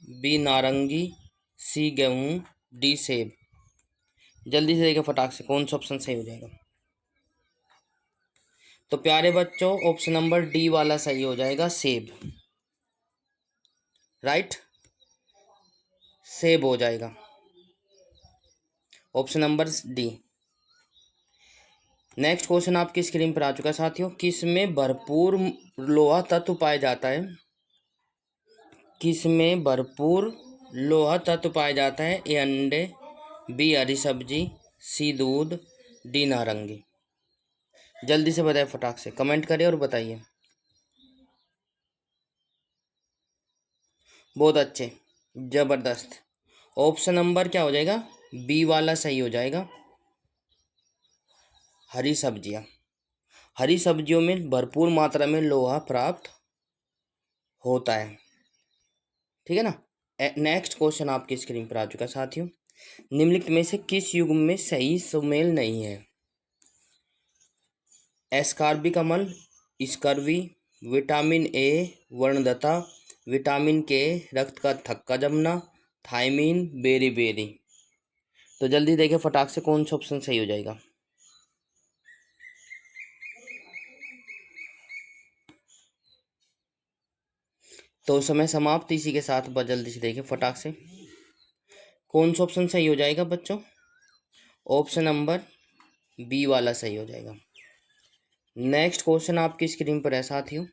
बी नारंगी, सी गेहूं, डी सेब। जल्दी से देखिए फटाक से, कौन सा ऑप्शन सही हो जाएगा। तो प्यारे बच्चों, ऑप्शन नंबर डी वाला सही हो जाएगा, सेब। राइट, सेब हो जाएगा, option number D. Next question आपकी स्क्रीन पर आ चुका है साथियों। किस में भरपूर लोहा तत्व पाया जाता है? किस में भरपूर लोहा तत्व पाया जाता है? ए अंडे, बी हरी सब्जी, सी दूध, डी नारंगी। जल्दी से बताइए फटाक से, कमेंट करिए और बताइए। बहुत अच्छे, जबरदस्त। ऑप्शन नंबर क्या हो जाएगा? बी वाला सही हो जाएगा, हरी सब्जियां। हरी सब्जियों में भरपूर मात्रा में लोहा प्राप्त होता है। ठीक है ना। नेक्स्ट क्वेश्चन आपकी स्क्रीन पर आ चुका है साथियों। निम्नलिखित में से किस युग्म में सही सुमेल नहीं है? एस्कार्बिक अम्ल, स्कर्वी, विटामिन ए वर्णदता, विटामिन के रक्त का थक्का जमना, थायमीन, बेरी बेरी। तो जल्दी देखिए फटाक से, कौन सा ऑप्शन सही हो जाएगा। तो समय समाप्त। इसी के साथ जल्दी से देखिए फटाक से कौन सा ऑप्शन सही हो जाएगा बच्चों। ऑप्शन नंबर बी वाला सही हो जाएगा। नेक्स्ट क्वेश्चन आपकी स्क्रीन पर है साथियों।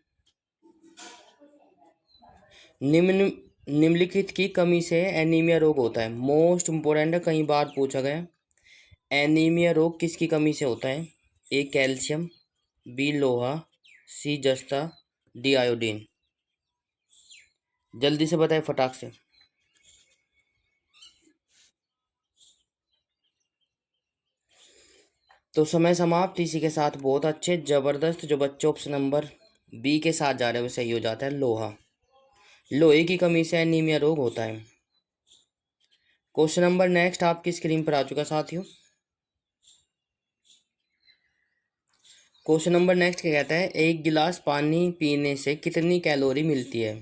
निम्न निम्नलिखित की कमी से एनीमिया रोग होता है। मोस्ट इम्पोर्टेंट है, कई बार पूछा गया। एनीमिया रोग किसकी कमी से होता है। ए कैल्शियम, बी लोहा, सी जस्ता, डी आयोडीन। जल्दी से बताएं फटाक से। तो समय समाप्त। इसी के साथ बहुत अच्छे जबरदस्त जो बच्चे ऑप्शन नंबर बी के साथ जा रहे हैं वो सही हो जाता है। लोहा, लोहे की कमी से एनीमिया रोग होता है। क्वेश्चन नंबर नेक्स्ट आपकी स्क्रीन पर आ चुका साथियों। क्वेश्चन नंबर नेक्स्ट क्या कहता है। एक गिलास पानी पीने से कितनी कैलोरी मिलती है।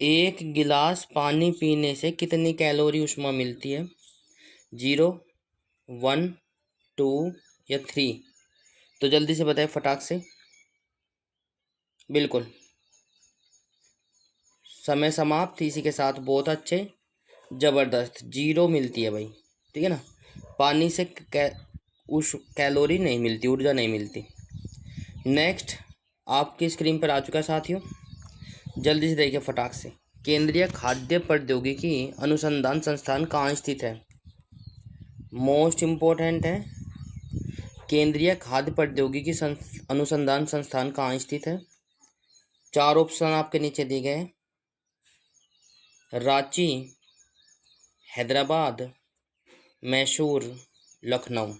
एक गिलास पानी पीने से कितनी कैलोरी ऊष्मा मिलती है। 0, 1, 2 या 3। तो जल्दी से बताएं फटाक से। बिल्कुल समय समाप्त। इसी के साथ बहुत अच्छे जबरदस्त 0 मिलती है भाई, ठीक है ना। पानी से उस कैलोरी नहीं मिलती, ऊर्जा नहीं मिलती। नेक्स्ट आपकी स्क्रीन पर आ चुका है साथियों। जल्दी से देखिए फटाक से। केंद्रीय खाद्य प्रौद्योगिकी अनुसंधान संस्थान कहाँ स्थित है। मोस्ट इम्पोर्टेंट है। केंद्रीय खाद्य प्रौद्योगिकी अनुसंधान संस्थान कहाँ स्थित है। 4 ऑप्शन आपके नीचे दिए गए हैं। रांची, हैदराबाद, मैसूर, लखनऊ।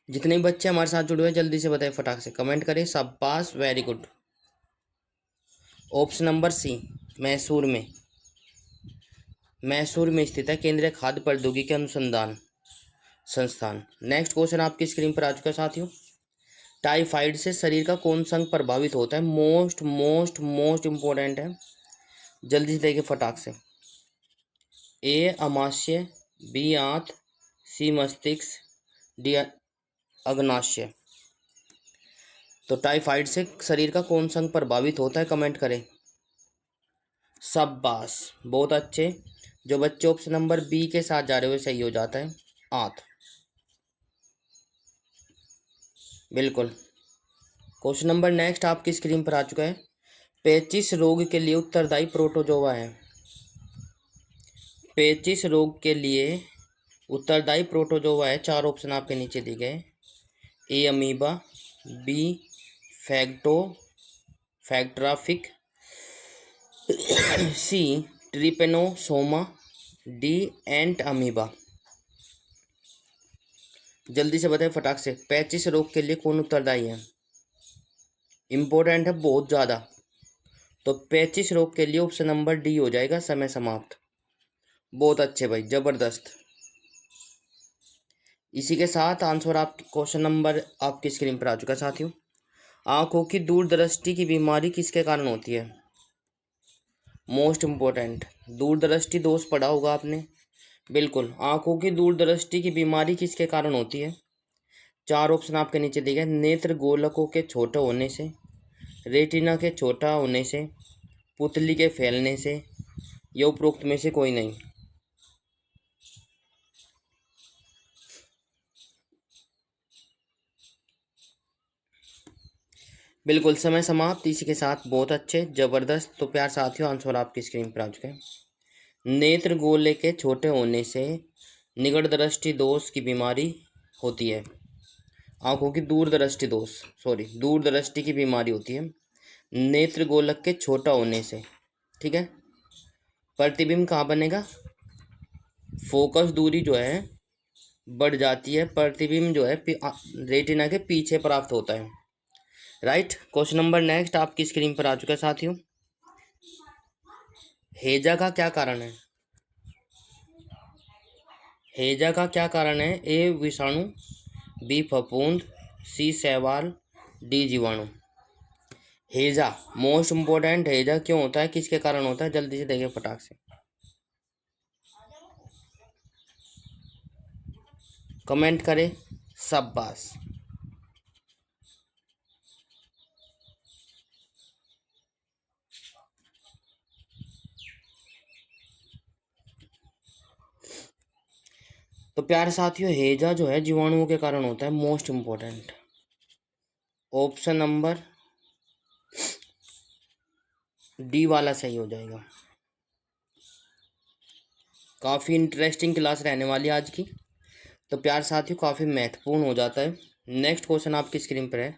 जितने भी बच्चे हमारे साथ जुड़े हुए जल्दी से बताएं फटाक से, कमेंट करें। शाबाश, very good. Option number C, Mysore में। मैसूर में स्थित है केंद्रीय खाद्य प्रौद्योगिकी अनुसंधान संस्थान। नेक्स्ट क्वेश्चन आपकी स्क्रीन पर आ चुका है साथियों। टाइफाइड से शरीर का कौन सा अंग प्रभावित होता है। मोस्ट मोस्ट मोस्ट इम्पोर्टेंट है। जल्दी से देखिए फटाक से। ए अमाशय, बी आंत, सी मस्तिष्क, डी अग्नाशय। तो टाइफाइड से शरीर का कौन सा अंग प्रभावित होता है, कमेंट करें। शाबाश, बहुत अच्छे जो बच्चे ऑप्शन नंबर बी के साथ जा रहे हुए सही हो जाता है। आंत, बिल्कुल। क्वेश्चन नंबर नेक्स्ट आपकी स्क्रीन पर आ चुका है। पेचिश रोग के लिए उत्तरदायी प्रोटोजोआ है। पेचिश रोग के लिए उत्तरदायी प्रोटोजोआ है। 4 ऑप्शन आपके नीचे दिए गए। ए अमीबा, बी फैक्ट्राफिक, सी ट्रिपेनोसोमा, डी एंट अमीबा। जल्दी से बताएं फटाक से। पेचिश रोग के लिए कौन उत्तरदायी है। इम्पोर्टेंट है बहुत ज़्यादा। तो पेचिश रोग के लिए ऑप्शन नंबर डी हो जाएगा। समय समाप्त। बहुत अच्छे भाई, जबरदस्त। इसी के साथ आंसर आप क्वेश्चन नंबर आपकी स्क्रीन पर आ चुका है साथियों। आंखों की दूरदृष्टि की बीमारी किसके कारण होती है। मोस्ट इम्पोर्टेंट, दूरदृष्टि दोष पढ़ा होगा आपने। बिल्कुल, आंखों की दूरदृष्टि की बीमारी किसके कारण होती है। 4 ऑप्शन आपके नीचे दिए गए। नेत्र गोलकों के छोटे होने से, रेटिना के छोटा होने से, पुतली के फैलने से, या उपरोक्त में से कोई नहीं। बिल्कुल समय समाप्त। इसी के साथ बहुत अच्छे जबरदस्त। तो प्यार साथियों, आंसर आपकी स्क्रीन पर आ चुके हैं। नेत्र गोले के छोटे होने से निकट दृष्टि दोष की बीमारी होती है। आंखों की दूरदृष्टि दोष, सॉरी, दूरदृष्टि की बीमारी होती है नेत्र गोलक के छोटा होने से, ठीक है। प्रतिबिंब कहाँ बनेगा। फोकस दूरी जो है बढ़ जाती है, प्रतिबिंब जो है रेटिना के पीछे प्राप्त होता है। राइट। क्वेश्चन नंबर नेक्स्ट आपकी स्क्रीन पर आ चुका है साथियों। हेजा का क्या कारण है। हेजा का क्या कारण है। ए विषाणु, बी फफूंद, सी शैवाल, डी जीवाणु। हेजा मोस्ट इम्पोर्टेंट। हेजा क्यों होता है, किसके कारण होता है, जल्दी से देखिए फटाक से, कमेंट करें। शाबाश। तो प्यारे साथियों, हैजा जो है जीवाणुओं के कारण होता है। Most important option number D वाला सही हो जाएगा। काफ़ी इंटरेस्टिंग क्लास रहने वाली है आज की। तो प्यारे साथियों, काफ़ी महत्वपूर्ण हो जाता है। नेक्स्ट क्वेश्चन आपकी स्क्रीन पर है।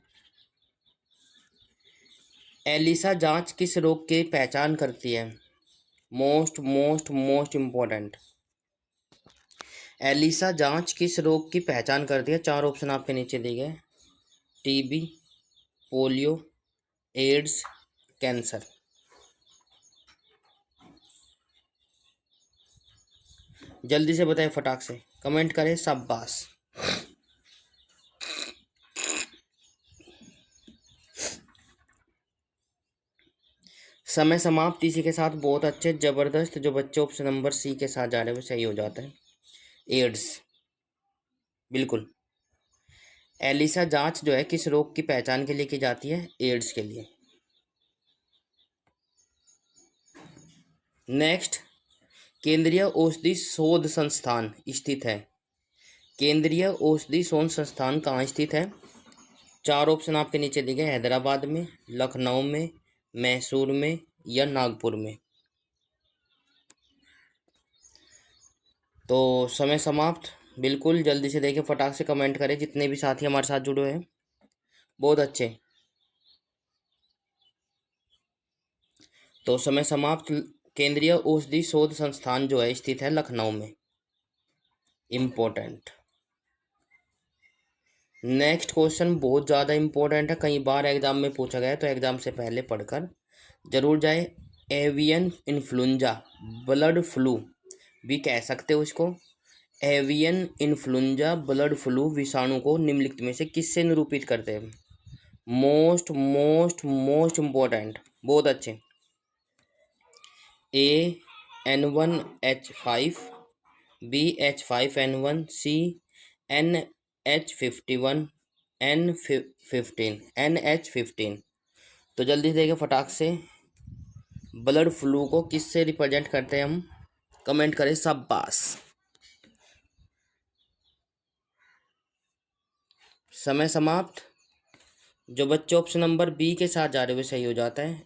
एलिसा जांच किस रोग की पहचान करती है? Most most most important, ELISA जांच किस रोग की पहचान करती है? चार ऑप्शन आपके नीचे दिए गए। TB, polio, AIDS, cancer. जल्दी से बताएं, फटाक से कमेंट करें, शाबाश। समय समाप्त इसी के साथ। बहुत अच्छे, जबरदस्त। जो बच्चे ऑप्शन नंबर सी के साथ जा रहे हैं वो सही हो जाता है। एड्स, बिल्कुल। एलिसा जांच जो है किस रोग की पहचान के लिए की जाती है? एड्स के लिए। नेक्स्ट, केंद्रीय औषधि शोध संस्थान स्थित है। केंद्रीय औषधि शोध संस्थान कहाँ स्थित है? चार ऑप्शन आपके नीचे दिए गए। हैदराबाद में, लखनऊ में, मैसूर में या नागपुर में। तो समय समाप्त। बिल्कुल, जल्दी से देखिए, फटाक से कमेंट करें जितने भी साथी हमारे साथ जुड़े हैं। बहुत अच्छे। तो समय समाप्त। केंद्रीय औषधि शोध संस्थान जो है स्थित है लखनऊ में। इम्पोर्टेंट। नेक्स्ट क्वेश्चन बहुत ज़्यादा इम्पोर्टेंट है, कई बार एग्जाम में पूछा गया है, तो एग्जाम से पहले पढ़कर जरूर जाए। एवियन इन्फ्लुएंजा ब्लड फ्लू भी कह सकते हो इसको। एवियन इन्फ्लुएंजा ब्लड फ्लू विषाणु को निम्नलिखित में से किससे निरूपित करते हैं? मोस्ट मोस्ट मोस्ट इम्पोर्टेंट, बहुत अच्छे। N1H5, BH5N1, NH51, NH15। तो जल्दी से देखिए फटाक से, ब्लड फ्लू को किससे रिप्रेजेंट करते हैं हम? कमेंट करें, शाबाश। समय समाप्त। जो बच्चे ऑप्शन नंबर बी के साथ जा रहे हुए सही हो जाता है।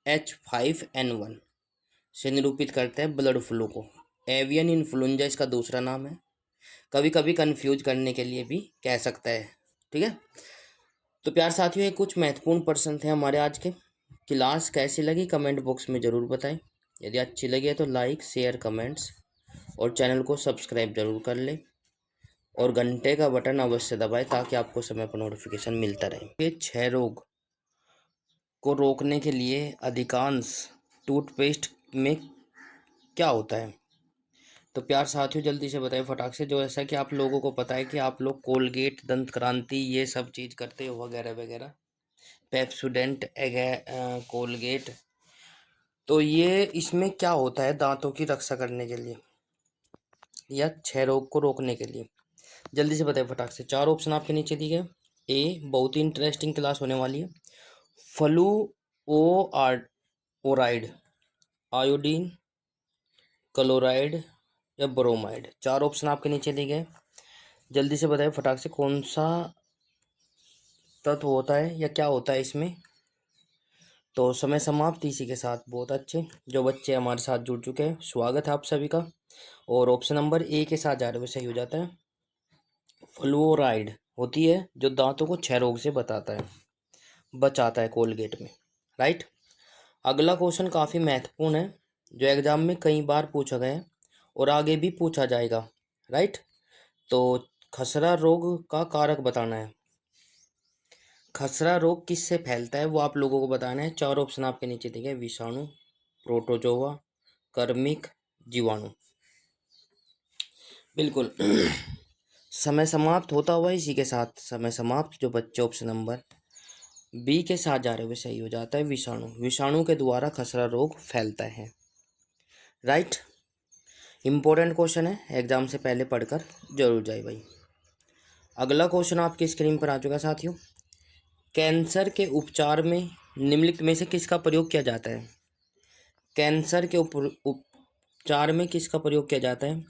H5N1 से निरूपित करते हैं ब्लड फ्लू को। एवियन इन्फ्लुएंजा इसका दूसरा नाम है। कभी कभी कंफ्यूज करने के लिए भी कह सकता है। ठीक है। तो प्यार साथियों, ये कुछ महत्वपूर्ण प्रश्न थे हमारे आज के। क्लास कैसी लगी कमेंट बॉक्स में ज़रूर बताएं। यदि अच्छी लगी है तो लाइक, शेयर, कमेंट्स और चैनल को सब्सक्राइब जरूर कर लें और घंटे का बटन अवश्य दबाएं ताकि आपको समय पर नोटिफिकेशन मिलता रहे। ये 6 रोग को रोकने के लिए अधिकांश टूथपेस्ट में क्या होता है? तो प्यार साथियों, जल्दी से बताइए फटाक से। जो ऐसा कि आप लोगों को पता है कि आप लोग कोलगेट, दंत क्रांति ये सब चीज़ करते हो वगैरह वगैरह, पेप्सोडेंट, कोलगेट। तो ये इसमें क्या होता है दांतों की रक्षा करने के लिए या क्षय रोग को रोकने के लिए? जल्दी से बताइए फटाक से। चार ऑप्शन आपके नीचे दिए गए। ए, बहुत ही इंटरेस्टिंग क्लास होने वाली है। Fluoride, iodine, chloride या ब्रोमाइड। चार ऑप्शन आपके नीचे दिए गए। जल्दी से बताइए फटाक से, कौन सा तत्व होता है या क्या होता है इसमें? तो समय समाप्त इसी के साथ। बहुत अच्छे। जो बच्चे हमारे साथ जुड़ चुके हैं, स्वागत है आप सभी का। और ऑप्शन नंबर ए के साथ जा रहे हुए सही हो जाता है। फ्लोराइड होती है जो दांतों को क्षय रोग से बचाता है कोलगेट में। राइट। अगला क्वेश्चन काफ़ी महत्वपूर्ण है, जो एग्जाम में कई बार पूछा गया है और आगे भी पूछा जाएगा। राइट। तो खसरा रोग का कारक बताना है। खसरा रोग किससे फैलता है वो आप लोगों को बताना है। चार ऑप्शन आपके नीचे दिए गए। विषाणु, प्रोटोजोआ, कर्मिक, जीवाणु। बिल्कुल। समय समाप्त होता हुआ इसी के साथ। समय समाप्त। जो बच्चे ऑप्शन नंबर बी के साथ जा रहे हुए सही हो जाता है। विषाणु, विषाणु के द्वारा खसरा रोग फैलता है। राइट। इंपॉर्टेंट क्वेश्चन है, एग्जाम से पहले पढ़कर जरूर जाए भाई। अगला क्वेश्चन आपकी स्क्रीन पर आ चुका है साथियों। कैंसर के उपचार में निम्नलिखित में से किसका प्रयोग किया जाता है? कैंसर के उपचार में किसका प्रयोग किया जाता है?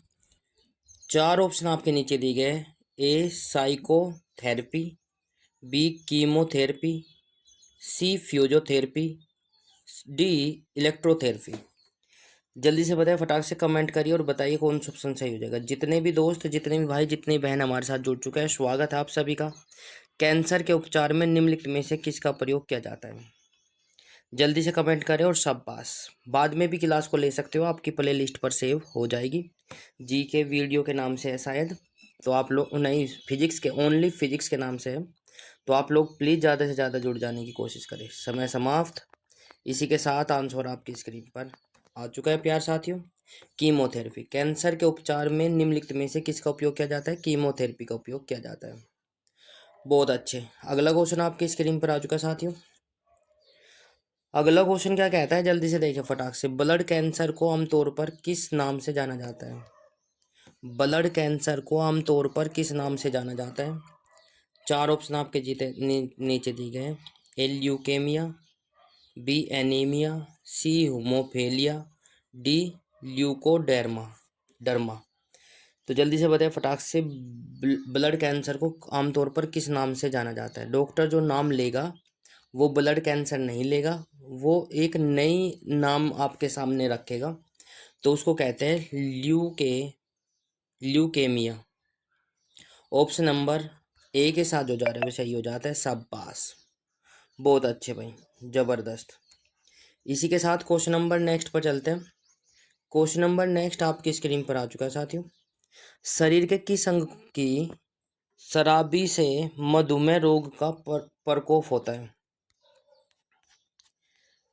चार ऑप्शन आपके नीचे दिए गए। ए साइकोथेरेपी, बी कीमोथेरेपी, सी फिजियोथेरेपी, डी इलेक्ट्रोथेरेपी। जल्दी से बताइए, फटाक से कमेंट करिए और बताइए कौन सा ऑप्शन सही हो जाएगा। जितने भी दोस्त, जितने भी भाई, जितनी बहन हमारे साथ जुड़ चुके हैं, स्वागत है आप सभी का। कैंसर के उपचार में निम्नलिखित में से किसका प्रयोग किया जाता है? जल्दी से कमेंट करें और शाबाश। बाद में भी क्लास को ले सकते हो, आपकी प्ले लिस्ट पर सेव हो जाएगी। जी के वीडियो के नाम से है शायद, तो आप लोग नहीं, फिजिक्स के, ओनली फिजिक्स के नाम से है, तो आप लोग प्लीज़ ज़्यादा से ज़्यादा जुड़ जाने की कोशिश करें। समय समाप्त। इसी के साथ आंसर आपकी स्क्रीन पर आ चुका है प्यार साथियों। कीमोथेरेपी, कैंसर के उपचार में निम्नलिखित में से किसका उपयोग किया जाता है? कीमोथेरेपी का उपयोग किया जाता है। बहुत अच्छे। अगला क्वेश्चन आपकी स्क्रीन पर आ चुका है साथियों। अगला क्वेश्चन क्या कहता है, जल्दी से देखिए फटाक से। ब्लड कैंसर को आमतौर पर किस नाम से जाना जाता है? ब्लड कैंसर को आमतौर पर किस नाम से जाना जाता है? चार ऑप्शन आपके नीचे दिए गए हैं। ए ल्यूकेमिया, बी एनीमिया, सी हीमोफीलिया, डी ल्यूकोडेर्मा डर्मा। तो जल्दी से बताइए फटाक से, ब्लड कैंसर को आमतौर पर किस नाम से जाना जाता है? डॉक्टर जो नाम लेगा वो ब्लड कैंसर नहीं लेगा, वो एक नई नाम आपके सामने रखेगा, तो उसको कहते हैं ल्यूकेमिया। ऑप्शन नंबर ए के साथ जो जा रहा है वो सही हो जाता है। शाबाश, बहुत अच्छे भाई, ज़बरदस्त। इसी के साथ क्वेश्चन नंबर नेक्स्ट पर चलते हैं। क्वेश्चन नंबर नेक्स्ट आपकी स्क्रीन पर आ चुका है साथियों। शरीर के किस अंग की शराबी से मधुमेह रोग का प्रकोप होता है?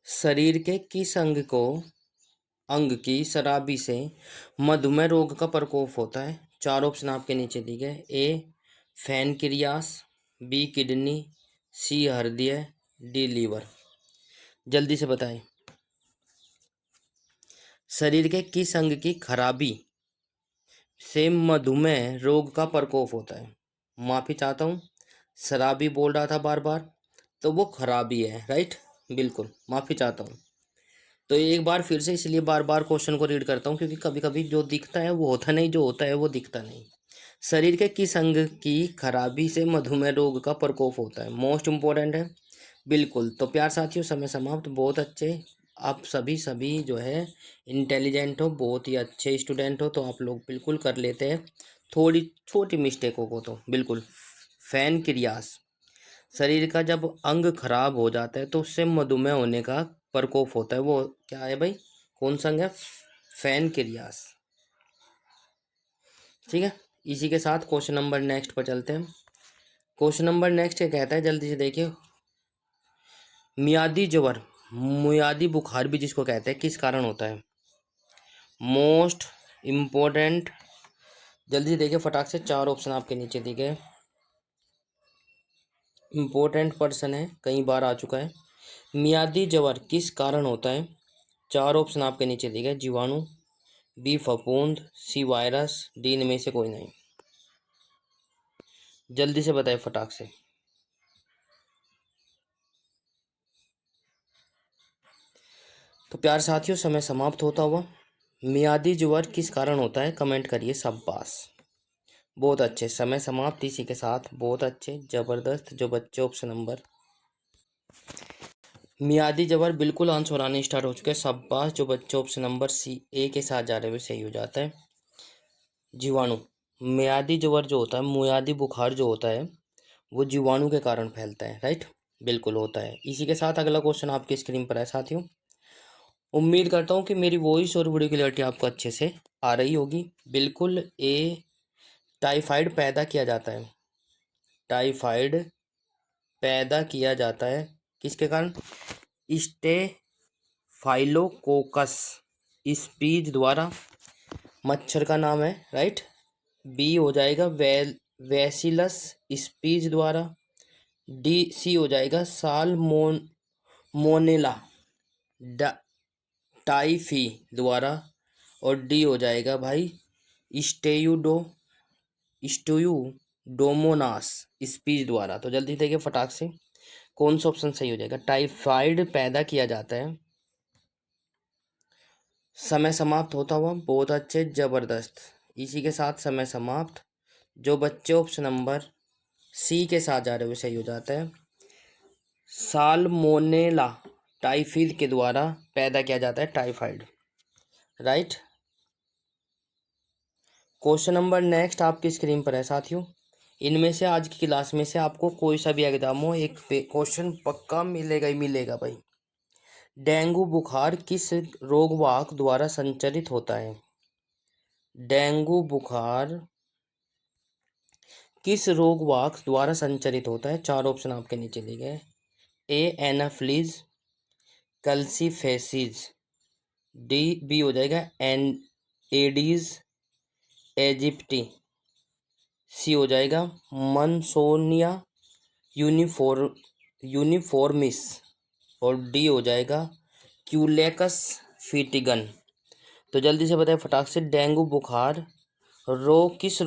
शरीर के किस अंग की शराबी से मधुमेह रोग का प्रकोप होता है? चार ऑप्शन आपके नीचे दिए गए। ए पैनक्रियास, बी किडनी, सी हृदय, डी लीवर। जल्दी से बताएं। शरीर के किस अंग की खराबी से मधुमेह रोग का प्रकोप होता है? माफ़ी चाहता हूँ, शराबी बोल रहा था बार बार, तो वो खराबी है, राइट, बिल्कुल माफ़ी चाहता हूँ। तो एक बार फिर से इसलिए बार बार क्वेश्चन को रीड करता हूँ, क्योंकि कभी कभी जो दिखता है वो होता नहीं, जो होता है वो दिखता नहीं। शरीर के किस अंग की खराबी से मधुमेह रोग का प्रकोप होता है? मोस्ट इम्पोर्टेंट है, बिल्कुल। तो प्यार साथियों, समय समाप्त। बहुत अच्छे, आप सभी जो है इंटेलिजेंट हो, बहुत ही अच्छे स्टूडेंट हो, तो आप लोग बिल्कुल कर लेते हैं थोड़ी छोटी मिस्टेकों को, तो बिल्कुल। फैन क्रियास, शरीर का जब अंग खराब हो जाता है तो उससे मधुमेह होने का प्रकोप होता है। वो क्या है भाई, कौन सा अंग है? फैन क्रियास, ठीक है। इसी के साथ क्वेश्चन नंबर नेक्स्ट पर चलते हैं। क्वेश्चन नंबर नेक्स्ट क्या कहता है, जल्दी से देखिए। मियादी ज्वर, मियादी बुखार भी जिसको कहते हैं, किस कारण होता है? मोस्ट इम्पोर्टेंट, जल्दी से देखिए फटाक से। चार ऑप्शन आपके नीचे दिए गए। इम्पोर्टेंट पर्सन है, कई बार आ चुका है। मियादी ज्वर किस कारण होता है? चार ऑप्शन आपके नीचे दिए गए। जीवाणु, बी फफूंद, सी वायरस, डी इनमें से कोई नहीं। जल्दी से बताइए फटाक से। तो प्यार साथियों, समय समाप्त होता हुआ। मियादी ज्वर किस कारण होता है, कमेंट करिए। शाबाश, बहुत अच्छे, समय समाप्त। इसी के साथ बहुत अच्छे, ज़बरदस्त। जो बच्चे ऑप्शन नंबर मियादी ज्वर, बिल्कुल आंसर आने स्टार्ट हो चुके हैं। शाबाश, जो बच्चे ऑप्शन नंबर सी ए के साथ जा रहे हुए सही हो जाता है। जीवाणु, मियादी ज्वर जो होता है, मियादी बुखार जो होता है, वो जीवाणु के कारण फैलता है, राइट, बिल्कुल होता है। इसी के साथ अगला क्वेश्चन आपकी स्क्रीन पर है साथियों। उम्मीद करता हूँ कि मेरी वॉइस और वीडियो क्लियरिटी आपको अच्छे से आ रही होगी। बिल्कुल। ए टाइफाइड पैदा किया जाता है, टाइफाइड पैदा किया जाता है किसके कारण? स्टेफाइलोकोकस स्पीज द्वारा, मच्छर का नाम है, राइट। बी हो जाएगा वैसिलस स्पीज द्वारा, डी सी हो जाएगा मोनेला टाइफी द्वारा, और डी हो जाएगा भाई स्टेयुडो स्टूयूडोमोनास स्पीच द्वारा। तो जल्दी देखिए फटाक से, कौन सा ऑप्शन सही हो जाएगा? टाइफाइड पैदा किया जाता है। समय समाप्त होता हुआ, बहुत अच्छे, ज़बरदस्त। इसी के साथ समय समाप्त। जो बच्चे ऑप्शन नंबर सी के साथ जा रहे हो सही हो जाता है। साल्मोनेला टाइफीड के द्वारा पैदा किया जाता है typhoid, right. Question number next आपकी स्क्रीन पर है साथियों। इनमें से आज की क्लास में से आपको कोई सा भी एग्जाम हो एक क्वेश्चन पक्का मिलेगा ही मिलेगा भाई। डेंगू बुखार किस रोगवाहक द्वारा संचरित होता है? डेंगू बुखार किस रोगवाहक द्वारा संचरित होता है? चार ऑप्शन आपके नीचे दिए गए। ए एनाफ्लीज, कैल्सीफेसिस, डी बी हो जाएगा एन एडीज एजिप्टी, सी हो जाएगा मनसोनिया यूनिफॉर्मिस, और डी हो जाएगा क्यूलेक्स फीटिगन। तो जल्दी से बताएं फटाक से, डेंगू बुखार किस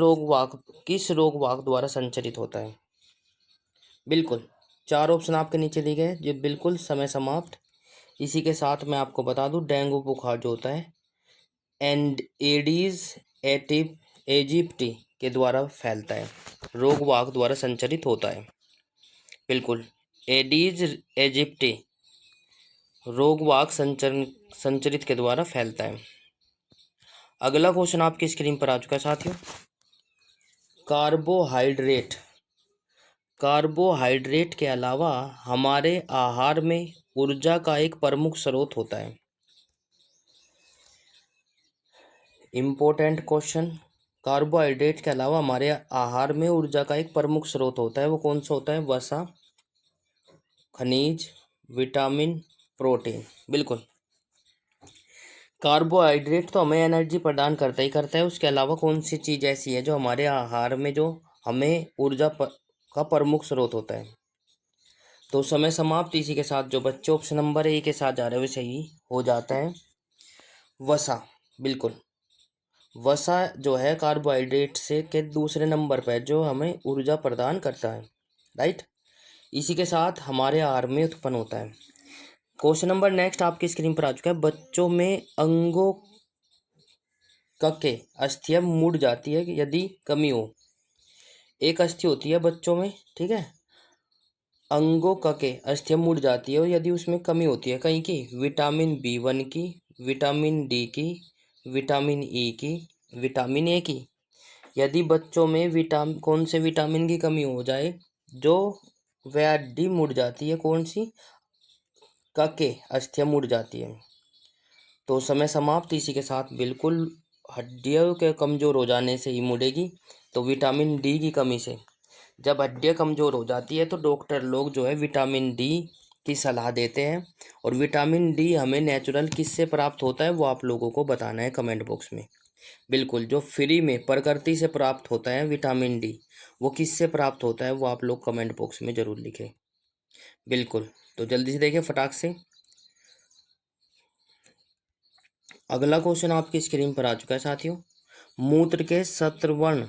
रोगवाहक द्वारा संचरित होता है? बिल्कुल चार ऑप्शन आपके नीचे दिए गए, ये बिल्कुल समय समाप्त। इसी के साथ मैं आपको बता दूं, डेंगू बुखार जो होता है एंड एडीज एजिप्टी के द्वारा फैलता है, रोगवाहक द्वारा संचरित होता है। बिल्कुल एडीज एजिप्टी रोगवाहक संचरित के द्वारा फैलता है। अगला क्वेश्चन आपकी स्क्रीन पर आ चुका है साथियों। कार्बोहाइड्रेट के अलावा हमारे आहार में ऊर्जा का एक प्रमुख स्रोत होता है। Important question. कार्बोहाइड्रेट के अलावा हमारे आहार में ऊर्जा का एक प्रमुख स्रोत होता है, वो कौन सा होता है? वसा, खनिज, विटामिन, प्रोटीन। बिल्कुल कार्बोहाइड्रेट तो हमें एनर्जी प्रदान करता ही करता है, उसके अलावा कौन सी चीज़ ऐसी है जो हमारे आहार में जो हमें ऊर्जा का प्रमुख स्रोत होता है? तो समय समाप्त। इसी के साथ जो बच्चे ऑप्शन नंबर ए के साथ जा रहे हैं वैसे ही हो जाता है वसा। बिल्कुल वसा जो है कार्बोहाइड्रेट से के दूसरे नंबर पर जो हमें ऊर्जा प्रदान करता है, राइट। इसी के साथ हमारे आहार में उत्पन्न होता है। क्वेश्चन नंबर नेक्स्ट आपकी स्क्रीन पर आ चुका है। बच्चों में अंगों के अस्थियां मुड़ जाती है यदि कमी हो। एक अस्थि होती है बच्चों में, ठीक है, अंगों के अस्थियां मुड़ जाती है और यदि उसमें कमी होती है कहीं की, विटामिन B1 की, विटामिन डी की, विटामिन ई की, विटामिन ए की। यदि बच्चों में कौन से विटामिन की कमी हो जाए जो वह हड्डी मुड़ जाती है, कौन सी? के अस्थियां मुड़ जाती है। तो समय समाप्त। इसी के साथ बिल्कुल हड्डियों के कमज़ोर हो जाने से ही मुड़ेगी, तो विटामिन डी की कमी से। जब हड्डियाँ कमज़ोर हो जाती है तो डॉक्टर लोग जो है विटामिन डी की सलाह देते हैं। और विटामिन डी हमें नेचुरल किससे प्राप्त होता है वो आप लोगों को बताना है कमेंट बॉक्स में। बिल्कुल जो फ्री में प्रकृति से प्राप्त होता है विटामिन डी, वो किससे प्राप्त होता है वो आप लोग कमेंट बॉक्स में ज़रूर लिखें। बिल्कुल तो जल्दी से देखिए फटाक से। अगला क्वेश्चन आपकी स्क्रीन पर आ चुका है साथियों। मूत्र के सत्रवण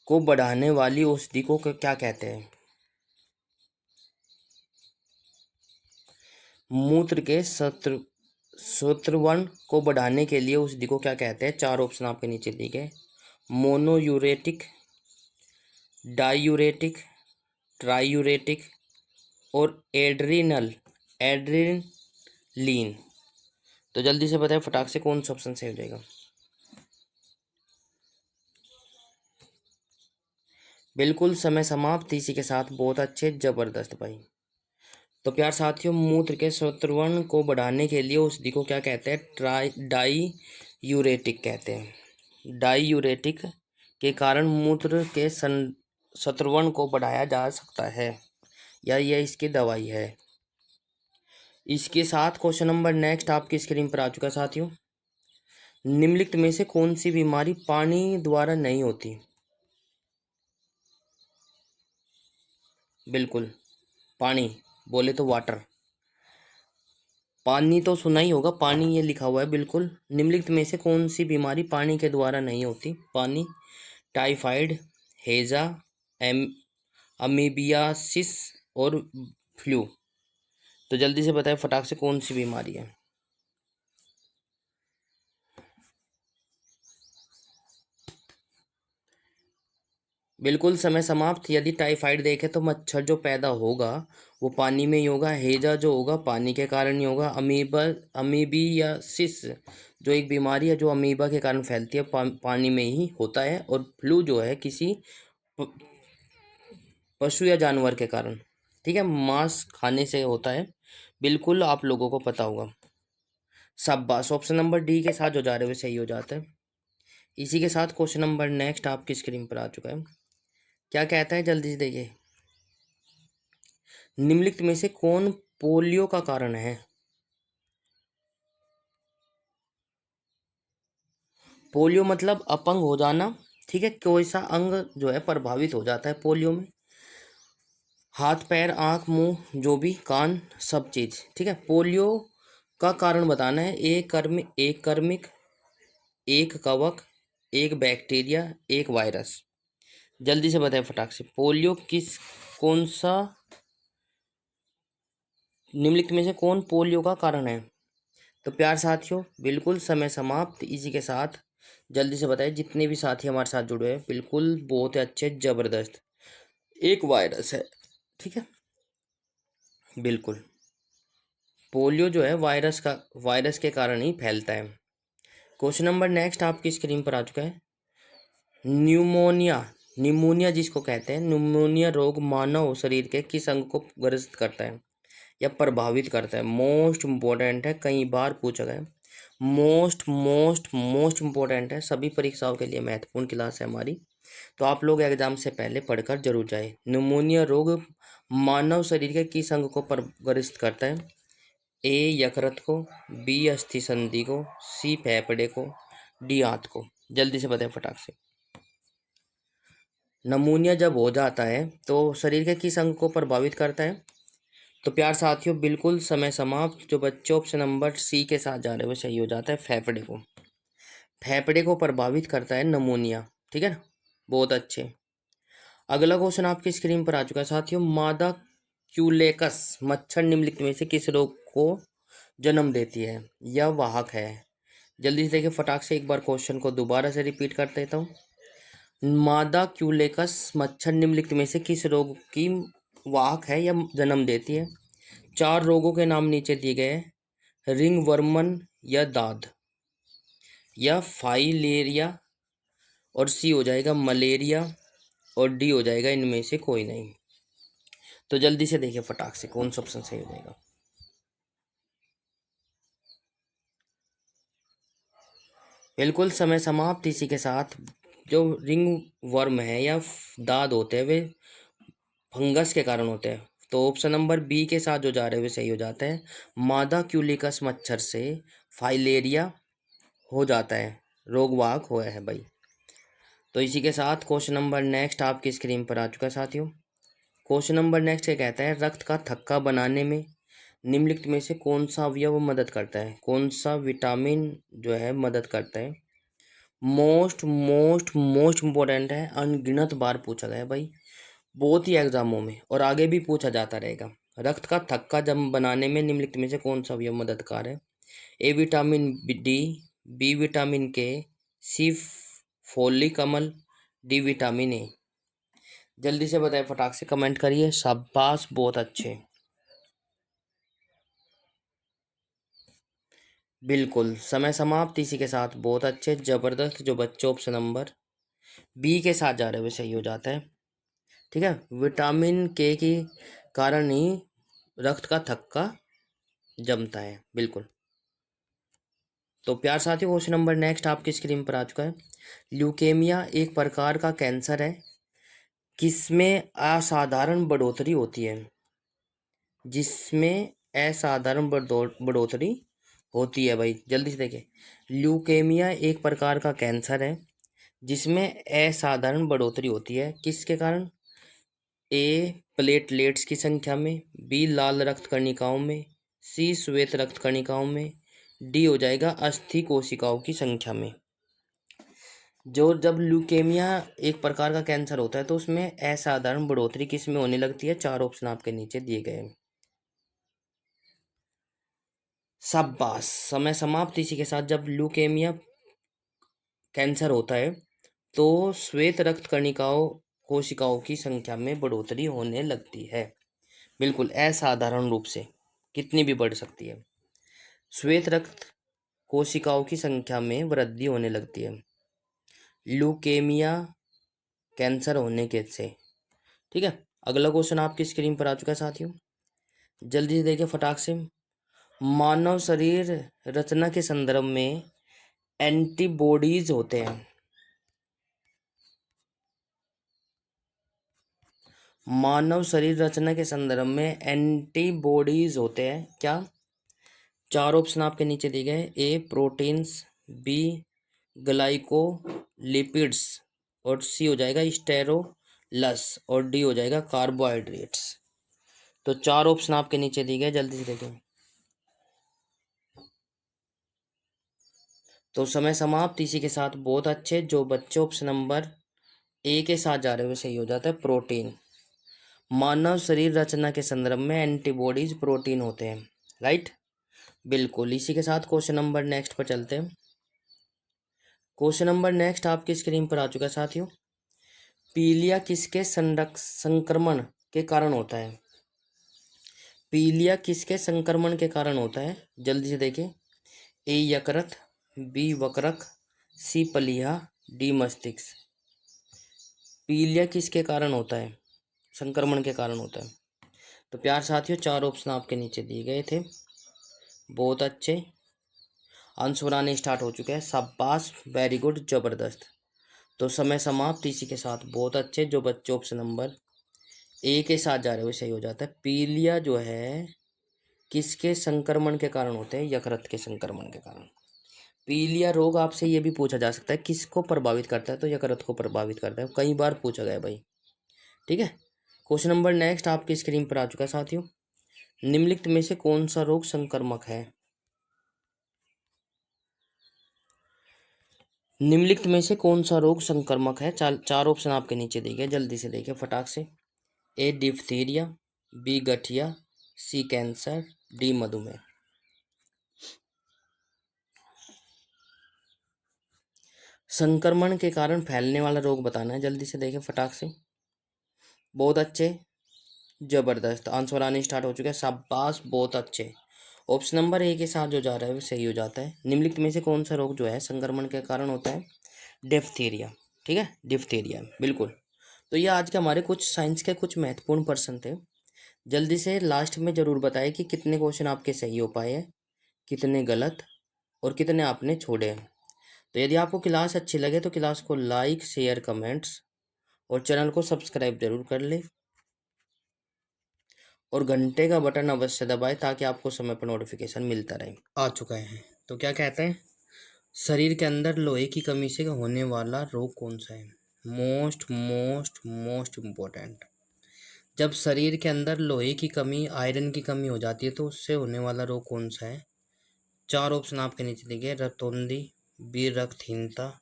को बढ़ाने वाली औषधि को क्या कहते हैं? मूत्र के सत्रवण को बढ़ाने के लिए औषधि को क्या कहते हैं? चार ऑप्शन आपके नीचे दिए गए। मोनोयूरेटिक, डायूरेटिक, ट्रायूरेटिक और एड्रेनलिन। तो जल्दी से बताएं फटाक से कौन सा ऑप्शन सही हो जाएगा? बिल्कुल समय समाप्त। इसी के साथ बहुत अच्छे जबरदस्त भाई। तो प्यार साथियों, मूत्र के सत्वरण को बढ़ाने के लिए औषधि को क्या कहते हैं? डाईयूरेटिक कहते हैं। डाईयूरेटिक के कारण मूत्र के सत्वरण को बढ़ाया जा सकता है, या यह इसकी दवाई है। इसके साथ क्वेश्चन नंबर नेक्स्ट आपकी स्क्रीन पर आ चुका साथियों। निम्नलिखित में से कौन सी बीमारी पानी द्वारा नहीं होती? बिल्कुल पानी बोले तो वाटर, पानी तो सुना ही होगा, पानी ये लिखा हुआ है। बिल्कुल निम्नलिखित में से कौन सी बीमारी पानी के द्वारा नहीं होती? पानी, टाइफाइड, हेजा, एम अमीबियासिस और फ्लू। तो जल्दी से बताएं फटाक से कौन सी बीमारी है? बिल्कुल समय समाप्त। यदि टाइफाइड देखें तो मच्छर जो पैदा होगा वो पानी में ही होगा। हैजा जो होगा पानी के कारण ही होगा। अमीबियासिस जो एक बीमारी है जो अमीबा के कारण फैलती है, पानी में ही होता है। और फ्लू जो है किसी प- पशु या जानवर के कारण, ठीक है, मांस खाने से होता है। बिल्कुल आप लोगों को पता होगा। शाबाश, ऑप्शन नंबर डी के साथ जो जा रहे हुए सही हो जाता है। इसी के साथ क्वेश्चन नंबर नेक्स्ट आपकी स्क्रीन पर आ चुका है। क्या कहता है, जल्दी से देखिए। निम्नलिखित में से कौन पोलियो का कारण है? पोलियो मतलब अपंग हो जाना, ठीक है। कोई सा अंग जो है प्रभावित हो जाता है पोलियो में। हाथ पैर आंख मुंह जो भी कान सब चीज, ठीक है। पोलियो का कारण बताना है। एक कर्मिक, एक कवक, एक बैक्टीरिया, एक वायरस। जल्दी से बताएं फटाक से। पोलियो किस कौन सा निम्नलिखित में से कौन पोलियो का कारण है? तो प्यार साथियों, बिल्कुल समय समाप्त। इसी के साथ जल्दी से बताएं जितने भी साथी हमारे साथ जुड़े हैं। बिल्कुल बहुत ही अच्छे, जबरदस्त। एक वायरस है, ठीक है। बिल्कुल पोलियो जो है वायरस के कारण ही फैलता है। क्वेश्चन नंबर नेक्स्ट आपकी स्क्रीन पर आ चुका है। न्यूमोनिया, निमोनिया जिसको कहते हैं, न्यूमोनिया रोग मानव शरीर के किस अंग को ग्रस्त करता है या प्रभावित करता है? मोस्ट इम्पोर्टेंट है, कई बार पूछा गया है। मोस्ट मोस्ट मोस्ट इम्पोर्टेंट है, सभी परीक्षाओं के लिए महत्वपूर्ण क्लास है हमारी। तो आप लोग एग्जाम से पहले पढ़कर जरूर जाए। न्यूमोनिया रोग मानव शरीर के किस अंग को ग्रस्त करता है? ए यकृत को, बी अस्थि संधि को, सी फेफड़े को, डी आंत को। जल्दी से बताएं फटाक से। नमूनिया जब हो जाता है तो शरीर के किस अंग को प्रभावित करता है? तो प्यार साथियों, बिल्कुल समय समाप्त। जो बच्चे ऑप्शन नंबर सी के साथ जा रहे हैं वो सही हो जाता है। फेफड़े को, फेफड़े को प्रभावित करता है नमूनिया, ठीक है ना। बहुत अच्छे। अगला क्वेश्चन आपकी स्क्रीन पर आ चुका है साथियों। मादा क्यूलेकस मच्छर निम्नलिखित में से किस रोग को जन्म देती है या वाहक है? जल्दी से देखिए फटाक से। एक बार क्वेश्चन को दोबारा से रिपीट कर देता हूँ। मादा क्यूलेकस मच्छर निम्नलिखित में से किस रोग की वाहक है या जन्म देती है? चार रोगों के नाम नीचे दिए गए हैं। रिंग वर्मन या दाद या फाइलेरिया, और सी हो जाएगा मलेरिया, और डी हो जाएगा इनमें से कोई नहीं। तो जल्दी से देखिए फटाक से कौन सा ऑप्शन सही हो जाएगा। बिल्कुल समय समाप्त। इसी के साथ जो रिंग वर्म है या दाद होते हैं वे फंगस के कारण होते हैं। तो ऑप्शन नंबर बी के साथ जो जा रहे हैं वे सही हो जाते हैं। मादा क्यूलिकस मच्छर से फाइलेरिया हो जाता है, रोगवाहक हुआ है भाई। तो इसी के साथ क्वेश्चन नंबर नेक्स्ट आपकी स्क्रीन पर आ चुका है साथियों। क्वेश्चन नंबर नेक्स्ट ये कहता है, रक्त का थक्का बनाने में निम्नलिखित में से कौन सा अवयव मदद करता है? कौन सा विटामिन जो है मदद करता है? मोस्ट मोस्ट मोस्ट इम्पोर्टेंट है, अनगिनत बार पूछा गया है भाई, बहुत ही एग्जामों में, और आगे भी पूछा जाता रहेगा। रक्त का थक्का जम बनाने में निम्नलिखित में से कौन सा अवयव मददगार है? A vitamin D, B vitamin K, C folic अम्ल, डी विटामिन ए। जल्दी से बताएं फटाक से, कमेंट करिए। शाबाश, बहुत अच्छे। बिल्कुल समय समाप्त। इसी के साथ बहुत अच्छे, जबरदस्त। जो बच्चे ऑप्शन नंबर बी के साथ जा रहे हुए सही हो जाता है, ठीक है। विटामिन के की कारण ही रक्त का थक्का जमता है, बिल्कुल। तो प्यार साथियों, क्वेश्चन नंबर नेक्स्ट आपकी स्क्रीन पर आ चुका है। ल्यूकेमिया एक प्रकार का कैंसर है किसमें असाधारण बढ़ोतरी होती है? जिसमें असाधारण बढ़ोतरी होती है भाई। जल्दी से देखें। ल्यूकेमिया एक प्रकार का कैंसर है जिसमें असाधारण बढ़ोतरी होती है, किसके कारण? ए प्लेटलेट्स की संख्या में, बी लाल रक्त कणिकाओं में, सी श्वेत रक्त कणिकाओं में, डी हो जाएगा अस्थि कोशिकाओं की संख्या में। जो जब ल्यूकेमिया एक प्रकार का कैंसर होता है तो उसमें असाधारण बढ़ोतरी किस में होने लगती है? चार ऑप्शन आपके नीचे दिए गए हैं। शाबाश, समय समाप्त। इसी के साथ जब ल्यूकेमिया कैंसर होता है तो श्वेत रक्त कणिकाओं कोशिकाओं की संख्या में बढ़ोतरी होने लगती है। बिल्कुल असाधारण रूप से, कितनी भी बढ़ सकती है। श्वेत रक्त कोशिकाओं की संख्या में वृद्धि होने लगती है ल्यूकेमिया कैंसर होने के से। ठीक है, अगला क्वेश्चन आपकी स्क्रीन पर आ चुका है साथियों, जल्दी से देखिए फटाक से। मानव शरीर रचना के संदर्भ में एंटीबॉडीज होते हैं। मानव शरीर रचना के संदर्भ में एंटीबॉडीज होते हैं क्या? चार ऑप्शन आपके नीचे दिए गए। ए प्रोटीन्स, बी ग्लाइकोलिपिड्स, और सी हो जाएगा स्टेरोलस, और डी हो जाएगा कार्बोहाइड्रेट्स। तो चार ऑप्शन आपके नीचे दिए गए, जल्दी से देखें। तो समय समाप्त। इसी के साथ बहुत अच्छे जो बच्चे ऑप्शन नंबर ए के साथ जा रहे हो सही हो जाता है प्रोटीन। मानव शरीर रचना के संदर्भ में एंटीबॉडीज प्रोटीन होते हैं, राइट। बिल्कुल, इसी के साथ क्वेश्चन नंबर नेक्स्ट पर चलते हैं। क्वेश्चन नंबर नेक्स्ट आपकी स्क्रीन पर आ चुका है साथियों। पीलिया किसके संक्रमण के कारण होता है? पीलिया किसके संक्रमण के कारण होता है? जल्दी से देखिए। ए यकृत, बी वक्रक, सी पलीहा, डी मस्तिष्क। पीलिया किसके कारण होता है? संक्रमण के कारण होता है। तो प्यार साथियों, चार ऑप्शन आपके नीचे दिए गए थे, बहुत अच्छे। आंसर आने स्टार्ट हो चुके हैं, शाबाश, वेरी गुड, जबरदस्त। तो समय समाप्त। इसी के साथ बहुत अच्छे जो बच्चे ऑप्शन नंबर ए के साथ जा रहे हो सही हो जाता है। पीलिया जो है किसके संक्रमण के कारण होते हैं? यकृत के संक्रमण के कारण। पीलिया रोग आपसे ये भी पूछा जा सकता है किसको प्रभावित करता है, तो यकृत को प्रभावित करता है, कई बार पूछा गया भाई। ठीक है, क्वेश्चन नंबर नेक्स्ट आपकी स्क्रीन पर आ चुका है साथियों। निम्नलिखित में से कौन सा रोग संक्रमक है? निम्नलिखित में से कौन सा रोग संक्रमक है? चार ऑप्शन आपके नीचे दिए गए, जल्दी से देखिए फटाक से। ए डिप्थीरिया, बी गठिया, सी कैंसर, डी मधुमेह। संक्रमण के कारण फैलने वाला रोग बताना है, जल्दी से देखिए फटाक से। बहुत अच्छे, जबरदस्त, आंसर आने स्टार्ट हो चुके हैं, शाबाश, बहुत अच्छे। ऑप्शन नंबर ए के साथ जो जा रहा है वो सही हो जाता है। निम्नलिखित में से कौन सा रोग जो है संक्रमण के कारण होता है? डिप्थीरिया। ठीक है, डिप्थीरिया, बिल्कुल। तो ये आज के हमारे कुछ साइंस के कुछ महत्वपूर्ण प्रश्न थे। जल्दी से लास्ट में जरूर बताएं कि कितने क्वेश्चन आपके सही हो पाए हैं, कितने गलत, और कितने आपने छोड़े हैं। तो यदि आपको क्लास अच्छी लगे तो क्लास को लाइक, शेयर, कमेंट्स और चैनल को सब्सक्राइब जरूर कर ले, और घंटे का बटन अवश्य दबाएं ताकि आपको समय पर नोटिफिकेशन मिलता रहे। आ चुका है, तो क्या कहते हैं, शरीर के अंदर लोहे की कमी से होने वाला रोग कौन सा है? Most most most important. जब शरीर के अंदर लोहे की कमी, आयरन की कमी हो जाती है तो उससे होने वाला रोग कौन सा है? चार ऑप्शन आपके नीचे दिए गए। रतौंधी, बी रक्तहीनता,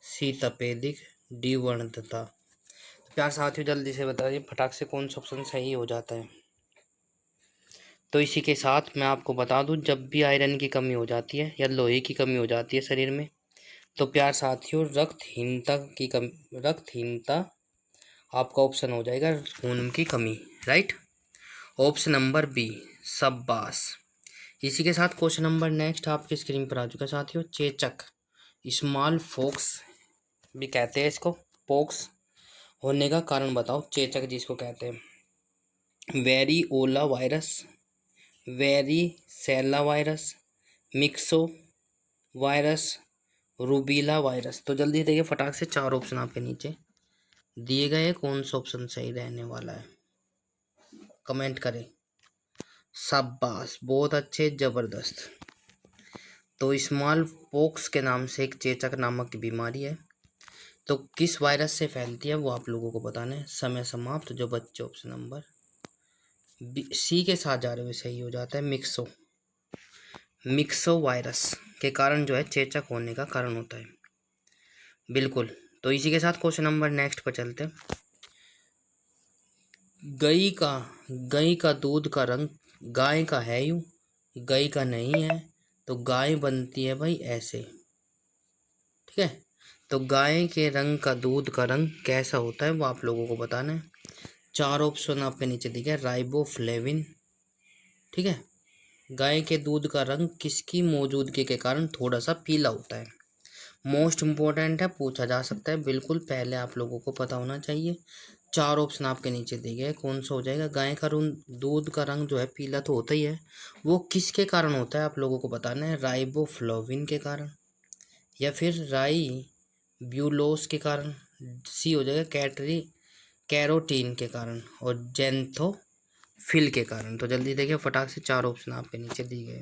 सी तपेदिक, डी वर्णतता। प्यार साथियों, जल्दी से बताइए फटाक से कौन सा ऑप्शन सही हो जाता है। तो इसी के साथ मैं आपको बता दूं, जब भी आयरन की कमी हो जाती है या लोहे की कमी हो जाती है शरीर में, तो प्यार साथियों रक्तहीनता आपका ऑप्शन हो जाएगा, खून की कमी, राइट। ऑप्शन नंबर बी, शाबाश। इसी के साथ क्वेश्चन नंबर नेक्स्ट आपकी स्क्रीन पर आ चुका है साथियों। चेचक, स्मॉल फॉक्स भी कहते हैं इसको, पॉक्स होने का कारण बताओ। चेचक जिसको कहते हैं, variola virus, varicella virus, myxo virus, rubella virus. तो जल्दी देखिए फटाक से, चार ऑप्शन आपके नीचे दिए गए, कौन सा ऑप्शन सही रहने वाला है, कमेंट करें। शाबाश, बहुत अच्छे, जबरदस्त। तो स्मॉल पॉक्स के नाम से एक चेचक नामक बीमारी है, तो किस वायरस से फैलती है वो आप लोगों को बताना है। समय समाप्त। जो बच्चे ऑप्शन नंबर सी के साथ जा रहे हुए सही हो जाता है, मिक्सो वायरस के कारण जो है चेचक होने का कारण होता है, बिल्कुल। तो इसी के साथ क्वेश्चन नंबर नेक्स्ट पर चलते हैं। गाय का दूध का रंग गाय का है यूं, गाय का नहीं है, तो गाय बनती है भाई ऐसे। ठीक है, तो गाय के रंग का दूध का रंग कैसा होता है वो आप लोगों को बताना है। 4 ऑप्शन आपके नीचे दिखे हैं। राइबोफ्लेविन, ठीक है। गाय के दूध का रंग किसकी मौजूदगी के कारण थोड़ा सा पीला होता है? मोस्ट इम्पोर्टेंट है, पूछा जा सकता है, बिल्कुल पहले आप लोगों को पता होना चाहिए। 4 ऑप्शन आपके नीचे दिए गए, कौन सा हो जाएगा? गाय का दूध का रंग जो है पीला तो होता ही है, वो किसके कारण होता है आप लोगों को बताना है। राइबोफ्लोविन के कारण, या फिर राई ब्यूलोस के कारण, सी हो जाएगा कैरोटीन के कारण, और जेंथोफिल के कारण। तो जल्दी देखिए फटाक से, 4 ऑप्शन आपके नीचे दिए गए।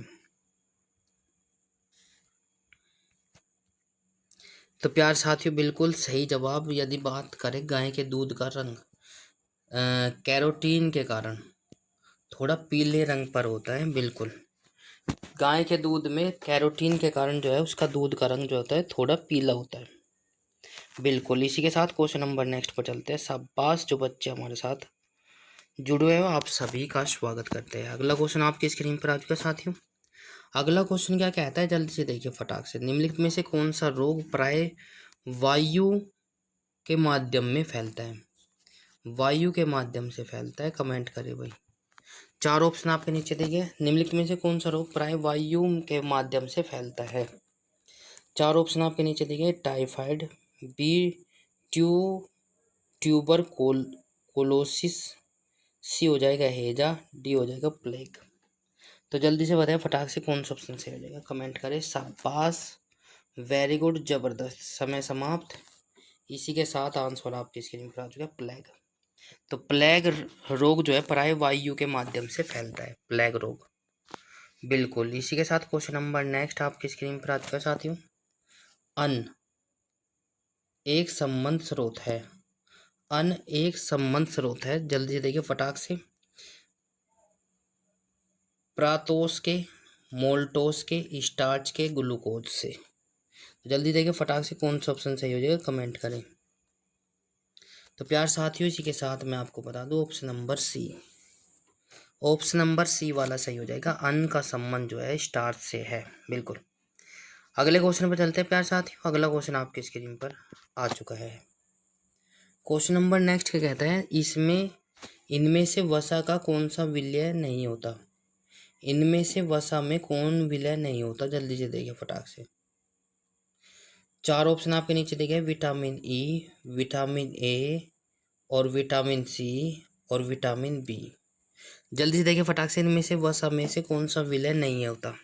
तो प्यार साथियों, बिल्कुल सही जवाब। यदि बात करें गाय के दूध का रंग, कैरोटीन के कारण थोड़ा पीले रंग पर होता है। बिल्कुल, गाय के दूध में कैरोटीन के कारण जो है उसका दूध का रंग जो होता है थोड़ा पीला होता है। बिल्कुल, इसी के साथ क्वेश्चन नंबर नेक्स्ट पर चलते हैं। शाबाश जो बच्चे हमारे साथ जुड़े हुए हो, आप सभी का स्वागत करते हैं। अगला क्वेश्चन आपकी स्क्रीन पर आ चुका है साथियों। अगला क्वेश्चन क्या कहता है, जल्दी से देखिए फटाक से। निम्नलिखित में से कौन सा रोग प्राय वायु के माध्यम में फैलता है? वायु के माध्यम से फैलता है, कमेंट करें भाई। 4 ऑप्शन आपके नीचे दिए। निम्नलिखित में से कौन सा रोग प्राय वायु के माध्यम से फैलता है? 4 ऑप्शन आपके नीचे दिए। टाइफाइड, बी ट्यूबरकोलोसिस, सी हो जाएगा हैजा, डी हो जाएगा प्लेग। तो जल्दी से बताएं फटाक से कौन सा ऑप्शन सही हो जाएगा, कमेंट करें। शाबाश, वेरी गुड, जबरदस्त। समय समाप्त। इसी के साथ आंसर आपकी स्क्रीन पर आ चुका है, प्लेग। तो प्लेग रोग जो है प्राय वायु के माध्यम से फैलता है, प्लेग रोग। बिल्कुल, इसी के साथ क्वेश्चन नंबर नेक्स्ट आपकी स्क्रीन पर आ चुका है साथियों। अन्न एक संबंध स्रोत है। अन्न एक संबंध स्रोत है, जल्दी से देखिए फटाक से। प्रातोस के, मोल्टोस के, स्टार्च के, ग्लूकोज से। जल्दी देखिए फटाक से कौन सा ऑप्शन सही हो जाएगा, कमेंट करें। तो प्यार साथियों, इसी के साथ मैं आपको बता दूं option number C. Option number C वाला सही हो जाएगा। अन्न का संबंध जो है स्टार्च से है। बिल्कुल, अगले क्वेश्चन पर चलते हैं प्यार साथियों। अगला क्वेश्चन आपकी स्क्रीन पर आ चुका है। क्वेश्चन नंबर नेक्स्ट क्या कहता है, इनमें से वसा का कौन सा विलय नहीं होता? इनमें से वसा में कौन विलय नहीं होता? जल्दी से देखिए फटाक से। 4 ऑप्शन आपके नीचे देखे। विटामिन ई, विटामिन ए, और विटामिन सी, और विटामिन बी। जल्दी से देखिए फटाक से, इनमें से वसा में से कौन सा विलय नहीं होता?